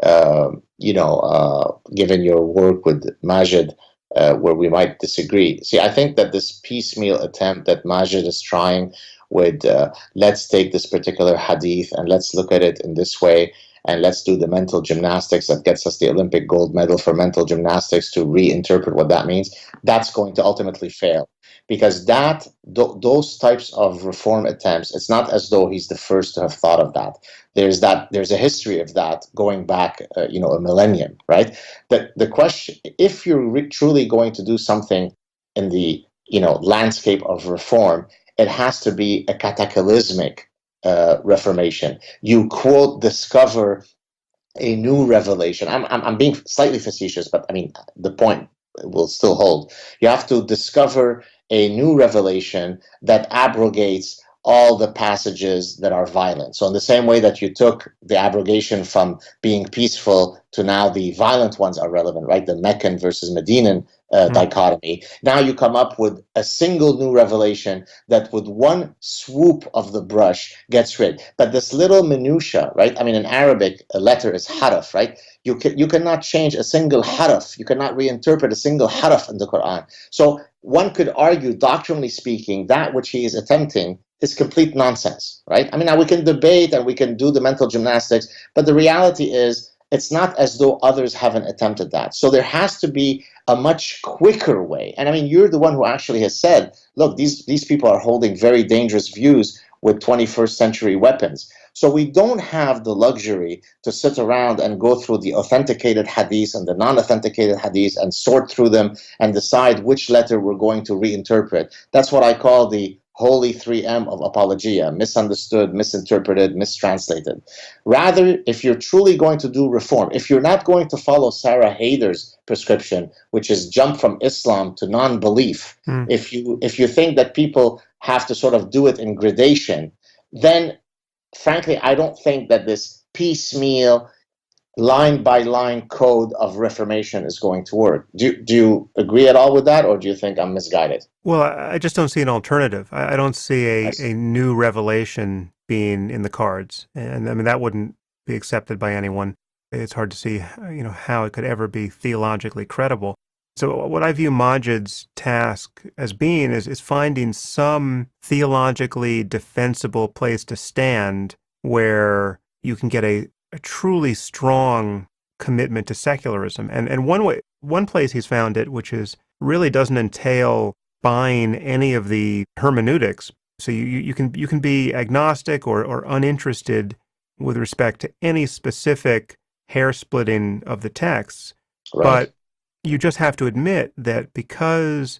S2: given your work with Maajid, where we might disagree. See, I think that this piecemeal attempt that Maajid is trying with, let's take this particular hadith and let's look at it in this way, and let's do the mental gymnastics that gets us the Olympic gold medal for mental gymnastics to reinterpret what that means, that's going to ultimately fail. Because those types of reform attempts, it's not as though he's the first to have thought of that. There's a history of that going back, a millennium, right? The question, if you're truly going to do something in the, landscape of reform, it has to be a cataclysmic reformation. You quote discover a new revelation. I'm being slightly facetious, but I mean the point will still hold. You have to discover a new revelation that abrogates all the passages that are violent. So in the same way that you took the abrogation from being peaceful to now the violent ones are relevant, right? The Meccan versus Medinan dichotomy. Now you come up with a single new revelation that with one swoop of the brush gets rid. But this little minutia, right? I mean, in Arabic, a letter is haraf, right? You cannot change a single haraf. You cannot reinterpret a single haraf in the Quran. So one could argue, doctrinally speaking, that which he is attempting is complete nonsense, right? I mean, now we can debate and we can do the mental gymnastics, but the reality is it's not as though others haven't attempted that. So there has to be a much quicker way. And I mean, you're the one who actually has said, look, these people are holding very dangerous views with 21st century weapons. So we don't have the luxury to sit around and go through the authenticated hadith and the non-authenticated hadith and sort through them and decide which letter we're going to reinterpret. That's what I call the holy 3M of apologia: misunderstood, misinterpreted, mistranslated. Rather, if you're truly going to do reform, if you're not going to follow Sarah Haider's prescription, which is jump from Islam to non-belief, if you think that people have to sort of do it in gradation, then frankly, I don't think that this piecemeal, line-by-line code of reformation is going to work. Do you agree at all with that, or do you think I'm misguided?
S1: Well, I just don't see an alternative. I don't see a new revelation being in the cards. And I mean, that wouldn't be accepted by anyone. It's hard to see, how it could ever be theologically credible. So what I view Maajid's task as being is finding some theologically defensible place to stand where you can get a truly strong commitment to secularism. And one place he's found it, which is really doesn't entail buying any of the hermeneutics. So you can be agnostic or uninterested with respect to any specific hair splitting of the texts,
S2: Right.
S1: but you just have to admit that because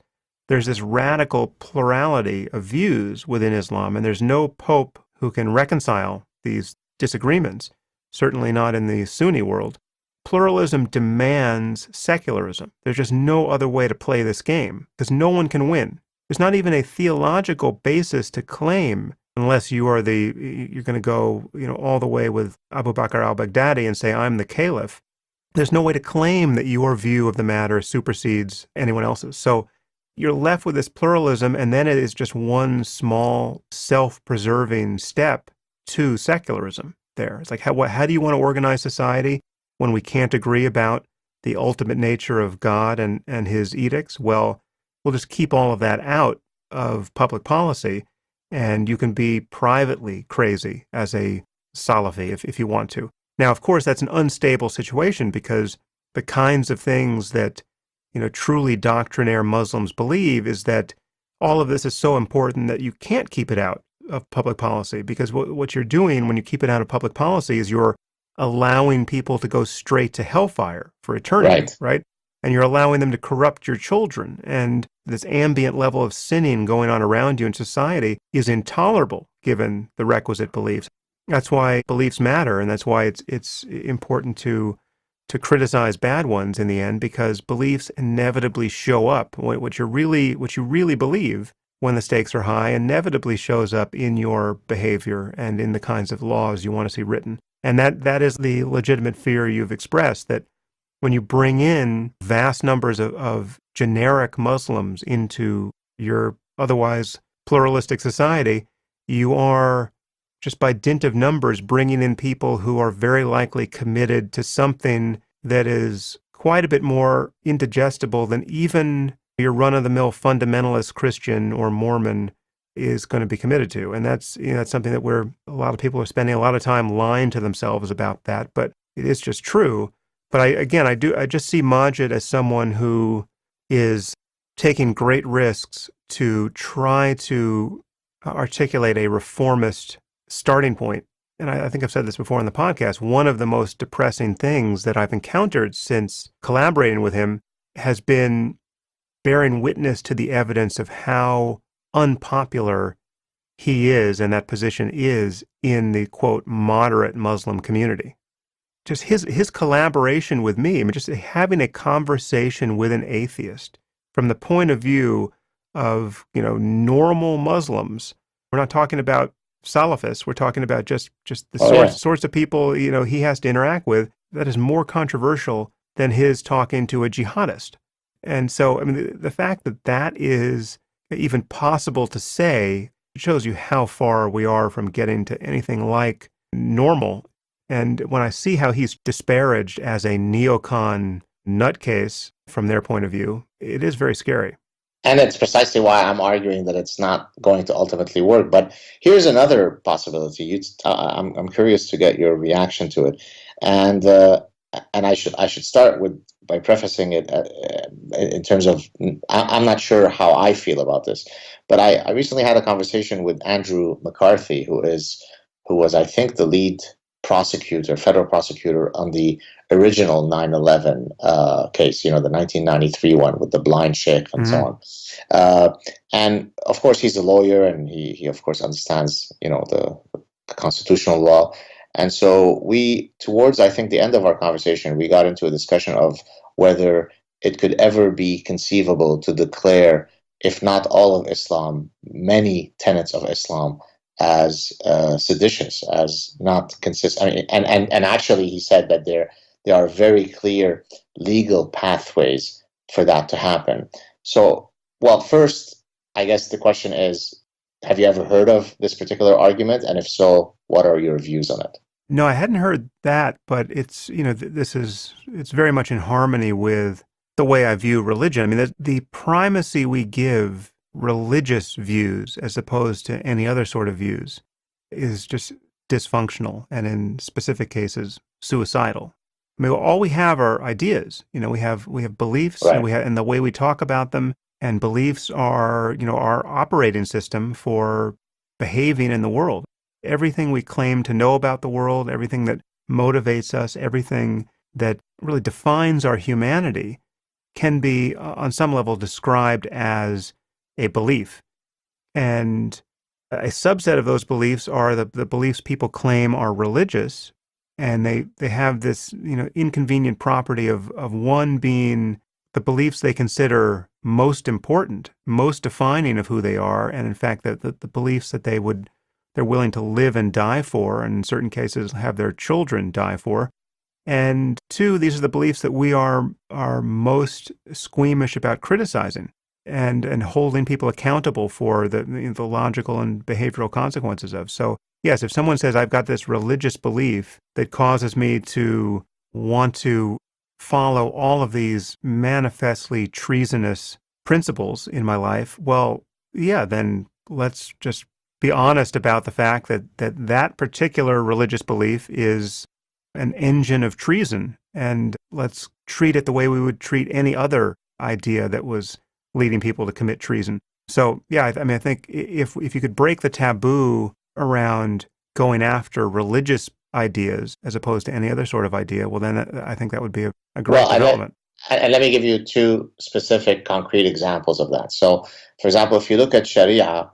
S1: there's this radical plurality of views within Islam, and there's no pope who can reconcile these disagreements, certainly not in the Sunni world. Pluralism demands secularism. There's just no other way to play this game because no one can win. There's not even a theological basis to claim unless you're going to go, all the way with Abu Bakr al-Baghdadi and say, I'm the caliph. There's no way to claim that your view of the matter supersedes anyone else's. So you're left with this pluralism, and then it is just one small self-preserving step to secularism there. It's like, how do you want to organize society when we can't agree about the ultimate nature of God and his edicts? Well, we'll just keep all of that out of public policy, and you can be privately crazy as a Salafi if you want to. Now, of course, that's an unstable situation because the kinds of things that truly doctrinaire Muslims believe is that all of this is so important that you can't keep it out of public policy, because what you're doing when you keep it out of public policy is you're allowing people to go straight to hellfire for eternity, right? And you're allowing them to corrupt your children. And this ambient level of sinning going on around you in society is intolerable given the requisite beliefs. That's why beliefs matter, and that's why it's important to criticize bad ones in the end, because beliefs inevitably show up. What you really believe when the stakes are high inevitably shows up in your behavior and in the kinds of laws you want to see written. And that is the legitimate fear you've expressed, that when you bring in vast numbers of generic Muslims into your otherwise pluralistic society, you are, just by dint of numbers, bringing in people who are very likely committed to something that is quite a bit more indigestible than even your run-of-the-mill fundamentalist Christian or Mormon is going to be committed to. And that's something that a lot of people are spending a lot of time lying to themselves about that, but it is just true. But I just see Maajid as someone who is taking great risks to try to articulate a reformist starting point. And I think I've said this before in the podcast, one of the most depressing things that I've encountered since collaborating with him has been bearing witness to the evidence of how unpopular he is and that position is in the, quote, moderate Muslim community. Just his collaboration with me, just having a conversation with an atheist from the point of view of, normal Muslims. We're not talking about Salafists. We're talking about just the sorts of people, he has to interact with. That is more controversial than his talking to a jihadist. And so, the fact that is even possible to say shows you how far we are from getting to anything like normal. And when I see how he's disparaged as a neocon nutcase from their point of view, it is very scary.
S2: And it's precisely why I'm arguing that it's not going to ultimately work. But here's another possibility. I'm curious to get your reaction to it, and I should start by prefacing it in terms of I'm not sure how I feel about this, but I recently had a conversation with Andrew McCarthy, who was, I think, the lead federal prosecutor on the original 9/11 case, the 1993 one with the blind sheikh and so on. And of course, he's a lawyer, and he of course understands, the constitutional law. And so towards, I think, the end of our conversation, we got into a discussion of whether it could ever be conceivable to declare, if not all of Islam, many tenets of Islam as seditious, as not consistent. And actually, he said that there are very clear legal pathways for that to happen. So, well, first, I guess the question is, have you ever heard of this particular argument? And if so, what are your views on it?
S1: No, I hadn't heard that, but it's, it's very much in harmony with the way I view religion. The primacy we give religious views as opposed to any other sort of views is just dysfunctional and in specific cases suicidal. All we have are ideas. We have beliefs,
S2: right,
S1: and and the way we talk about them And beliefs are, our operating system for behaving in the world. Everything we claim to know about the world, everything that motivates us, everything that really defines our humanity can be, on some level, described as a belief. And a subset of those beliefs are the beliefs people claim are religious, and they have this inconvenient property of one being the beliefs they consider most important, most defining of who they are, and in fact the beliefs that they're willing to live and die for, and in certain cases have their children die for. And two, these are the beliefs that we are most squeamish about criticizing and holding people accountable for the logical and behavioral consequences of. So yes, if someone says, I've got this religious belief that causes me to want to follow all of these manifestly treasonous principles in my life, well, yeah, then let's just be honest about the fact that particular religious belief is an engine of treason, and let's treat it the way we would treat any other idea that was leading people to commit treason. So, yeah, I think if you could break the taboo around going after religious ideas as opposed to any other sort of idea, well, then I think that would be a great development.
S2: And let me give you two specific concrete examples of that. So, for example, if you look at Sharia,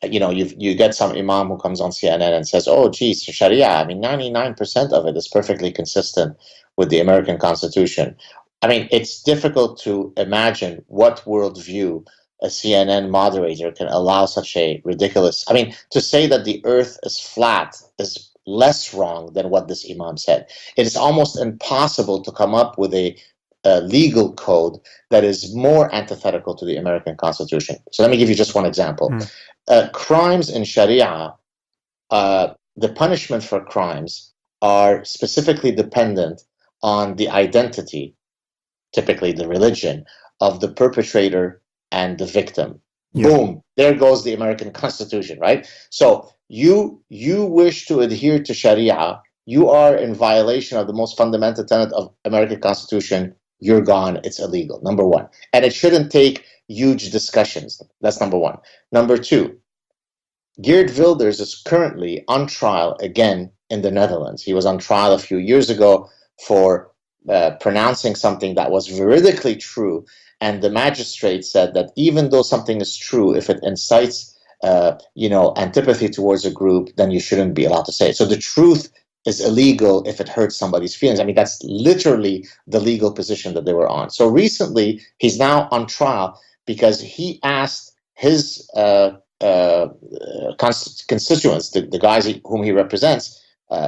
S2: you get some imam who comes on CNN and says, oh, geez, Sharia, 99% of it is perfectly consistent with the American Constitution. It's difficult to imagine what worldview a CNN moderator can allow such a ridiculous... to say that the earth is flat is less wrong than what this imam said. It is almost impossible to come up with a legal code that is more antithetical to the American Constitution. So let me give you just one example. Crimes in Sharia, the punishment for crimes are specifically dependent on the identity, typically the religion, of the perpetrator and the victim. Yeah. Boom, there goes the American Constitution, right? So you wish to adhere to Sharia, you are in violation of the most fundamental tenet of American Constitution, you're gone, it's illegal, number one. And it shouldn't take huge discussions. That's number one. Number two, Geert Wilders is currently on trial again in the Netherlands. He was on trial a few years ago for pronouncing something that was veridically true, and the magistrate said that even though something is true, if it incites antipathy towards a group, then you shouldn't be allowed to say it. So the truth is illegal if it hurts somebody's feelings. That's literally the legal position that they were on. So recently, he's now on trial because he asked his constituents, the guys whom he represents.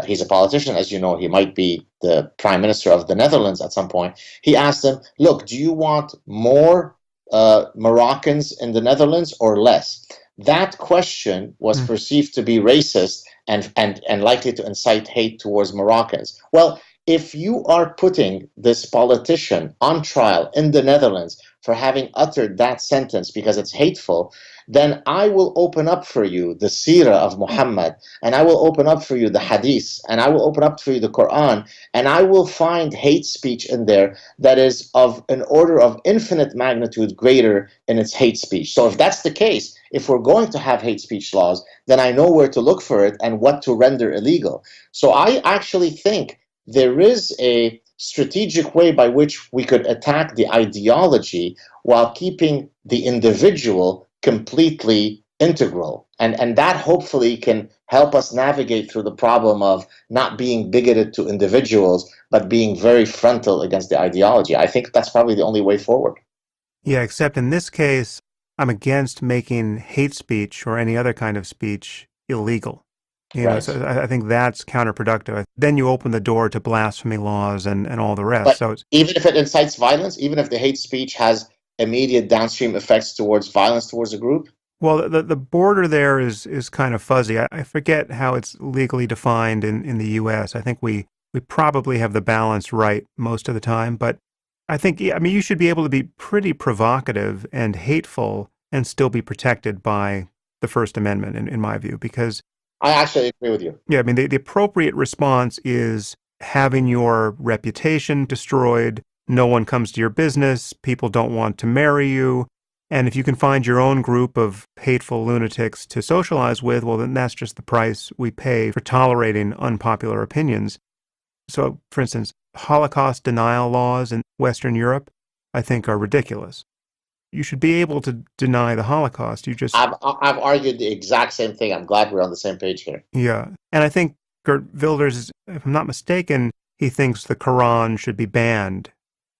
S2: He's a politician, as you know. He might be the prime minister of the Netherlands at some point. He asked them, look, do you want more Moroccans in the Netherlands or less? That question was perceived to be racist and likely to incite hate towards Moroccans. Well, if you are putting this politician on trial in the Netherlands for having uttered that sentence because it's hateful, then I will open up for you the seerah of Muhammad, and I will open up for you the hadith, and I will open up for you the Quran, and I will find hate speech in there that is of an order of infinite magnitude greater in its hate speech. So if that's the case, if we're going to have hate speech laws, then I know where to look for it and what to render illegal. So I actually think there is a strategic way by which we could attack the ideology while keeping the individual completely integral. And that hopefully can help us navigate through the problem of not being bigoted to individuals, but being very frontal against the ideology. I think that's probably the only way forward.
S1: Yeah, except in this case, I'm against making hate speech or any other kind of speech illegal. So I think that's counterproductive. Then you open the door to blasphemy laws and all the rest.
S2: But
S1: so
S2: even if it incites violence, even if the hate speech has immediate downstream effects towards violence towards a group?
S1: Well, the border there is kind of fuzzy. I forget how it's legally defined in the U.S. I think we probably have the balance right most of the time. But I think, you should be able to be pretty provocative and hateful and still be protected by the First Amendment, in my view, because
S2: I actually agree with you.
S1: Yeah, the appropriate response is having your reputation destroyed, no one comes to your business, people don't want to marry you. And if you can find your own group of hateful lunatics to socialize with, well, then that's just the price we pay for tolerating unpopular opinions. So, for instance, Holocaust denial laws in Western Europe, I think, are ridiculous. You should be able to deny the Holocaust. You just...
S2: I've argued the exact same thing. I'm glad we're on the same page here.
S1: Yeah. And I think Geert Wilders, if I'm not mistaken, he thinks the Quran should be banned.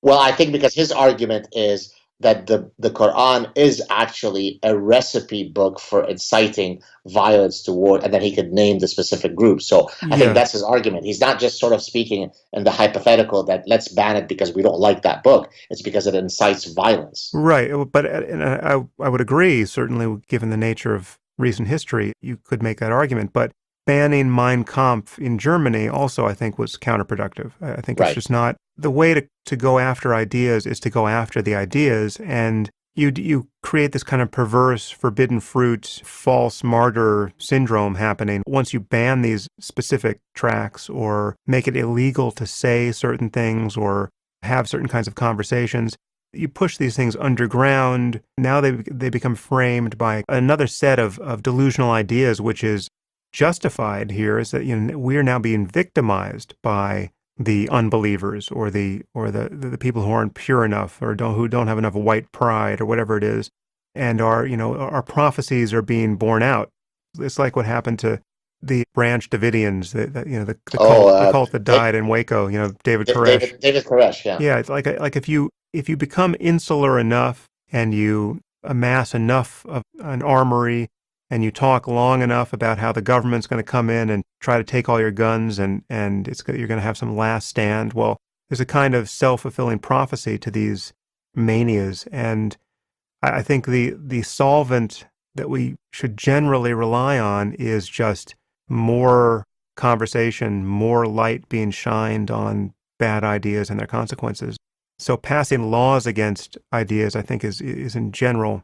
S2: Well, I think because his argument is that the Quran is actually a recipe book for inciting violence to war, and then he could name the specific group. So I think that's his argument. He's not just sort of speaking in the hypothetical that let's ban it because we don't like that book. It's because it incites violence.
S1: Right. But I would agree, certainly, given the nature of recent history, you could make that argument. But banning Mein Kampf in Germany also, I think, was counterproductive. I think it's just not... The way to go after ideas is to go after the ideas, and you create this kind of perverse, forbidden fruit, false martyr syndrome happening. Once you ban these specific tracks or make it illegal to say certain things or have certain kinds of conversations, you push these things underground. Now they become framed by another set of delusional ideas, which is justified here, is that we are now being victimized by the unbelievers or the people who aren't pure enough or who don't have enough white pride or whatever it is, and our prophecies are being borne out. It's like what happened to the Branch Davidians, the cult that died in Waco. David Koresh.
S2: David Koresh, yeah.
S1: Yeah, it's like if you become insular enough and you amass enough of an armory, and you talk long enough about how the government's going to come in and try to take all your guns and you're going to have some last stand. Well, there's a kind of self-fulfilling prophecy to these manias. And I think the solvent that we should generally rely on is just more conversation, more light being shined on bad ideas and their consequences. So passing laws against ideas, I think, is in general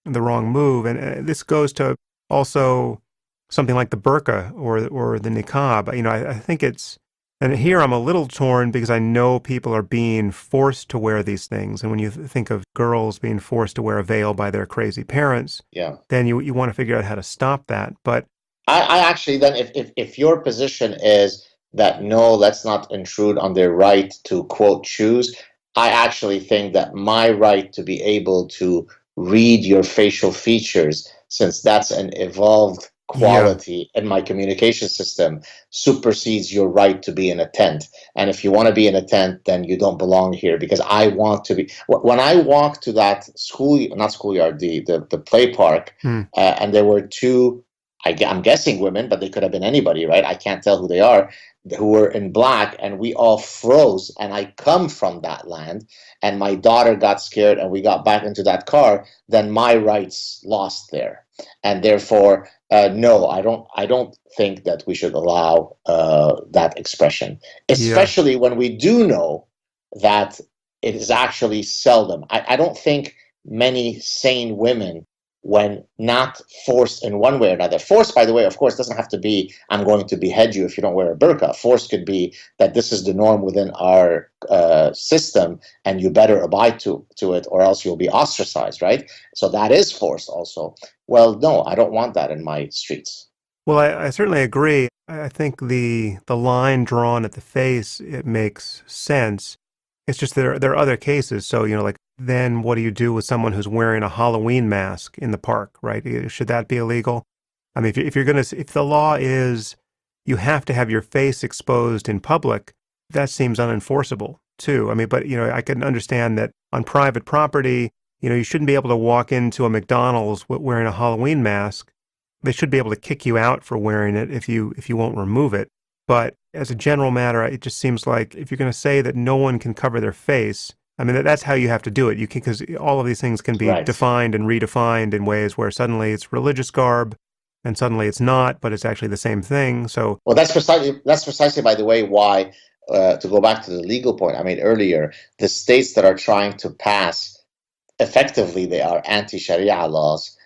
S1: the wrong move. And this goes to also something like the burqa or the niqab. I think it's, and here I'm a little torn because I know people are being forced to wear these things. And when you think of girls being forced to wear a veil by their crazy parents, then you want to figure out how to stop that. But
S2: I actually, then if your position is that no, let's not intrude on their right to, quote, choose, I actually think that my right to be able to read your facial features, since that's an evolved quality in my communication system, supersedes your right to be in a tent. And if you want to be in a tent, then you don't belong here, because I want to be. When I walked to that not schoolyard, the play park, and there were two, I'm guessing women, but they could have been anybody, right? I can't tell who they are, who were in black, and we all froze. And I come from that land, and my daughter got scared, and we got back into that car. Then my rights lost there, and therefore, no, I don't think that we should allow that expression, especially when we do know that it is actually seldom. I don't think many sane women, when not forced in one way or another. Force, by the way, of course, doesn't have to be, I'm going to behead you if you don't wear a burqa. Force could be that this is the norm within our system, and you better abide to it, or else you'll be ostracized, right? So that is force also. Well, no, I don't want that in my streets.
S1: Well, I certainly agree. I think the line drawn at the face, it makes sense. It's just there are other cases. So, like, then what do you do with someone who's wearing a Halloween mask in the park, right? Should that be illegal? I mean, if the law is you have to have your face exposed in public, that seems unenforceable too. I mean, but I can understand that on private property, you shouldn't be able to walk into a McDonald's wearing a Halloween mask. They should be able to kick you out for wearing it if you won't remove it. But as a general matter, it just seems like if you're going to say that no one can cover their face, I mean, that's how you have to do it. Because all of these things can be defined and redefined in ways where suddenly it's religious garb, and suddenly it's not, but it's actually the same thing. So,
S2: well, that's precisely, by the way, why. To go back to the legal point I made earlier, the states that are trying to pass, effectively, they are anti-Sharia laws.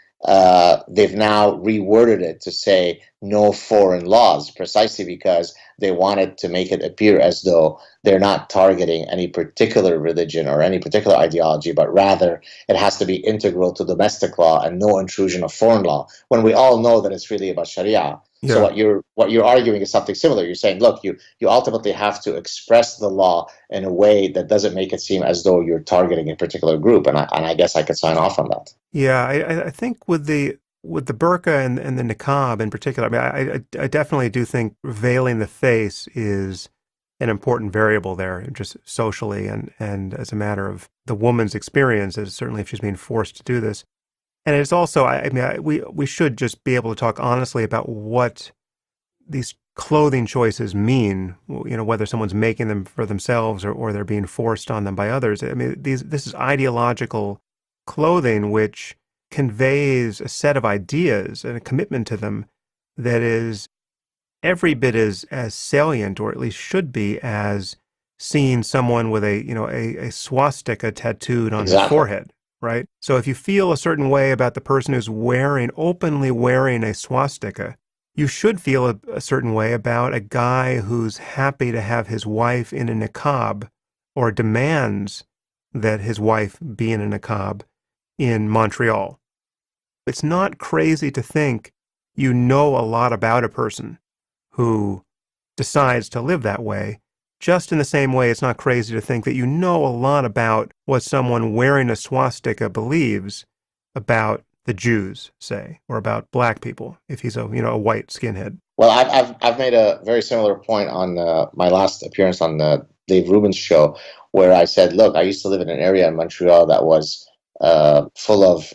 S2: they've now reworded it to say no foreign laws, precisely because they wanted to make it appear as though they're not targeting any particular religion or any particular ideology, but rather it has to be integral to domestic law and no intrusion of foreign law, when we all know that it's really about Sharia. So
S1: Yeah.
S2: what you're arguing is something similar. You're saying, look, you ultimately have to express the law in a way that doesn't make it seem as though you're targeting a particular group, and I guess I could sign off on that.
S1: Yeah, I think with the burqa and the niqab in particular, I mean, I definitely do think veiling the face is an important variable there, just socially and as a matter of the woman's experience, as certainly if she's being forced to do this. And it's also, I mean, we should just be able to talk honestly about what these clothing choices mean, you know, whether someone's making them for themselves or they're being forced on them by others. I mean, this is ideological clothing which conveys a set of ideas and a commitment to them that is every bit as salient, or at least should be, as seeing someone with a swastika tattooed on his
S2: Exactly.
S1: forehead, right? So if you feel a certain way about the person who's openly wearing a swastika, you should feel a certain way about a guy who's happy to have his wife in a niqab or demands that his wife be in a niqab in Montreal. It's not crazy to think you know a lot about a person who decides to live that way, just in the same way it's not crazy to think that you know a lot about what someone wearing a swastika believes about the Jews, say, or about black people, if he's a white skinhead.
S2: Well, I've made a very similar point on my last appearance on the Dave Rubin's show, where I said, look, I used to live in an area in Montreal that was full of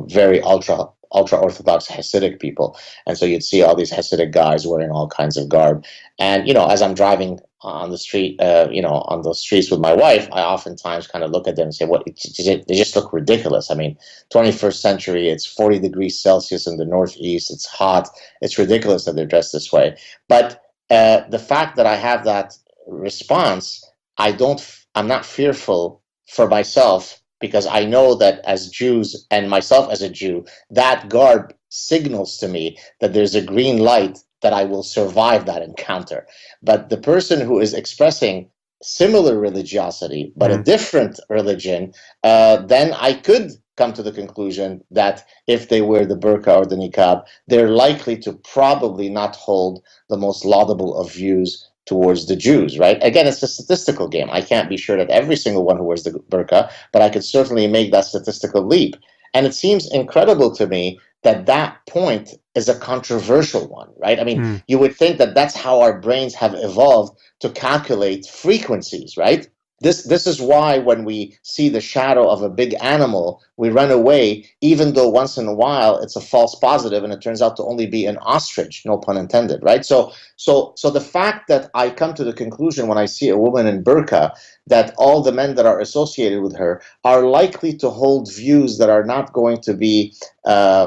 S2: very ultra orthodox Hasidic people, and so you'd see all these Hasidic guys wearing all kinds of garb, and as I'm driving on the street, on the streets with my wife, I oftentimes kind of look at them and say, "What? They just look ridiculous." I mean, 21st century, it's 40 degrees Celsius in the Northeast, it's hot, it's ridiculous that they're dressed this way. But the fact that I have that response, I'm not fearful for myself, because I know that as Jews and myself as a Jew, that garb signals to me that there's a green light that I will survive that encounter. But the person who is expressing similar religiosity, but a different religion, then I could come to the conclusion that if they wear the burqa or the niqab, they're likely to probably not hold the most laudable of views towards the Jews, right? Again, it's a statistical game. I can't be sure that every single one who wears the burqa, but I could certainly make that statistical leap. And it seems incredible to me that that point is a controversial one, right? I mean, you would think that that's how our brains have evolved to calculate frequencies, right? This is why when we see the shadow of a big animal, we run away, even though once in a while it's a false positive and it turns out to only be an ostrich, no pun intended, right? So the fact that I come to the conclusion when I see a woman in burqa that all the men that are associated with her are likely to hold views that are not going to be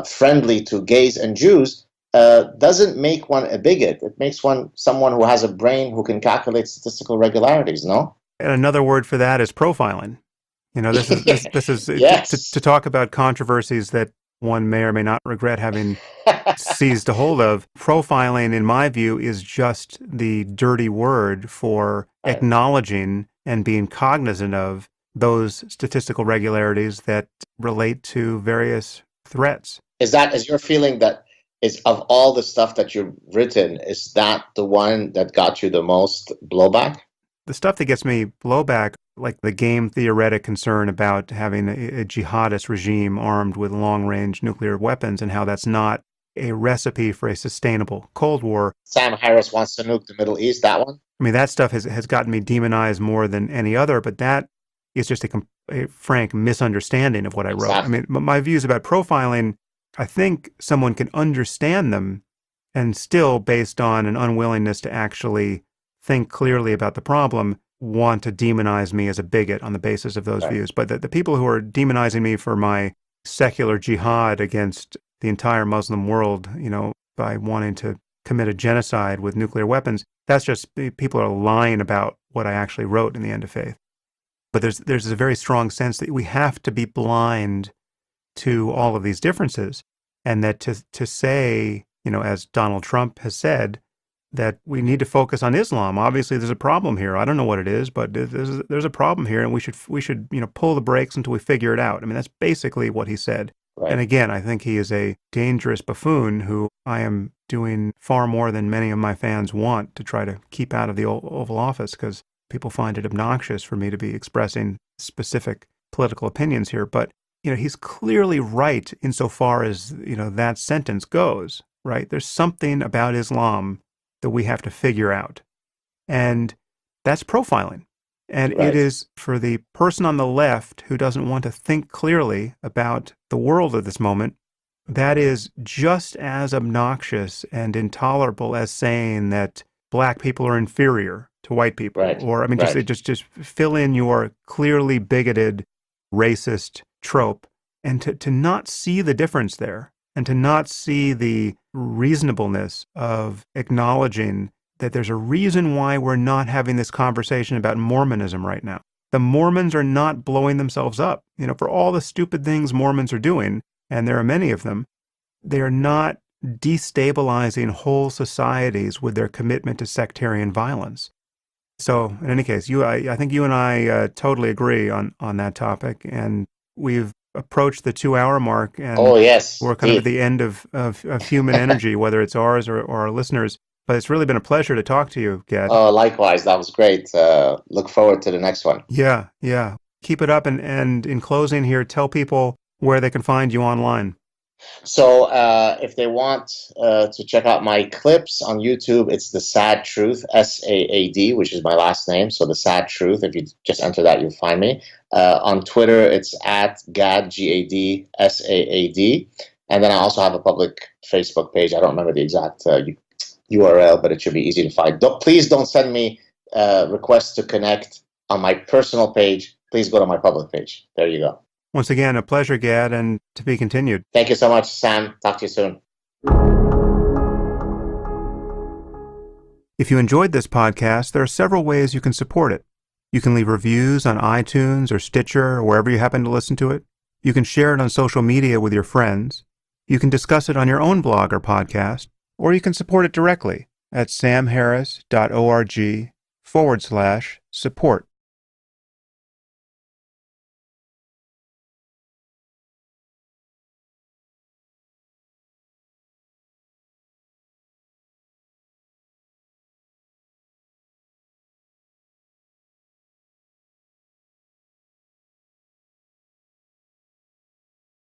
S2: friendly to gays and Jews doesn't make one a bigot. It makes one someone who has a brain who can calculate statistical regularities, no?
S1: And another word for that is profiling. This is
S2: Yes.
S1: to talk about controversies that one may or may not regret having seized a hold of. Profiling, in my view, is just the dirty word for
S2: Right.
S1: acknowledging and being cognizant of those statistical regularities that relate to various threats.
S2: Is your feeling that is of all the stuff that you've written, is that the one that got you the most blowback?
S1: The stuff that gets me blowback, like the game theoretic concern about having a jihadist regime armed with long-range nuclear weapons and how that's not a recipe for a sustainable Cold War.
S2: Sam Harris wants to nuke the Middle East, that one?
S1: I mean, that stuff has gotten me demonized more than any other, but that is just a frank misunderstanding of what I wrote. I
S2: Exactly.
S1: mean, my views about profiling, I think someone can understand them and still, based on an unwillingness to actually think clearly about the problem, want to demonize me as a bigot on the basis of those
S2: Right.
S1: views. But the people who are demonizing me for my secular jihad against the entire Muslim world, by wanting to commit a genocide with nuclear weapons, that's just people are lying about what I actually wrote in The End of Faith. But there's a very strong sense that we have to be blind to all of these differences. And that to say, as Donald Trump has said, that we need to focus on Islam. Obviously, there's a problem here. I don't know what it is, but there's a problem here, and we should pull the brakes until we figure it out. I mean, that's basically what he said.
S2: Right.
S1: And again, I think he is a dangerous buffoon who I am doing far more than many of my fans want to try to keep out of the Oval Office, because people find it obnoxious for me to be expressing specific political opinions here. But he's clearly right insofar as that sentence goes. Right? There's something about Islam that we have to figure out, and that's profiling. And
S2: Right.
S1: It is for the person on the left who doesn't want to think clearly about the world of this moment, that is just as obnoxious and intolerable as saying that black people are inferior to white people.
S2: Right.
S1: Or,
S2: Right.
S1: just fill in your clearly bigoted, racist trope, and to not see the difference there, and to not see the reasonableness of acknowledging that there's a reason why we're not having this conversation about Mormonism right now. The Mormons are not blowing themselves up. For all the stupid things Mormons are doing, and there are many of them, they are not destabilizing whole societies with their commitment to sectarian violence. So, in any case, I think you and I totally agree on that topic, and we've approached the 2-hour mark, and
S2: Oh, yes.
S1: we're kind of at the end of human energy, whether it's ours or our listeners. But it's really been a pleasure to talk to you, Gad.
S2: Oh, likewise. That was great. Look forward to the next one.
S1: Yeah. Keep it up, and in closing here, tell people where they can find you online.
S2: So if they want to check out my clips on YouTube, it's The Saad Truth, SAAD, which is my last name. So The Saad Truth. If you just enter that, you'll find me. On Twitter, it's at Gad, Gad, Saad. And then I also have a public Facebook page. I don't remember the exact URL, but it should be easy to find. Please don't send me requests to connect on my personal page. Please go to my public page. There you go.
S1: Once again, a pleasure, Gad, and to be continued.
S2: Thank you so much, Sam. Talk to you soon.
S1: If you enjoyed this podcast, there are several ways you can support it. You can leave reviews on iTunes or Stitcher or wherever you happen to listen to it. You can share it on social media with your friends. You can discuss it on your own blog or podcast, or you can support it directly at samharris.org/support.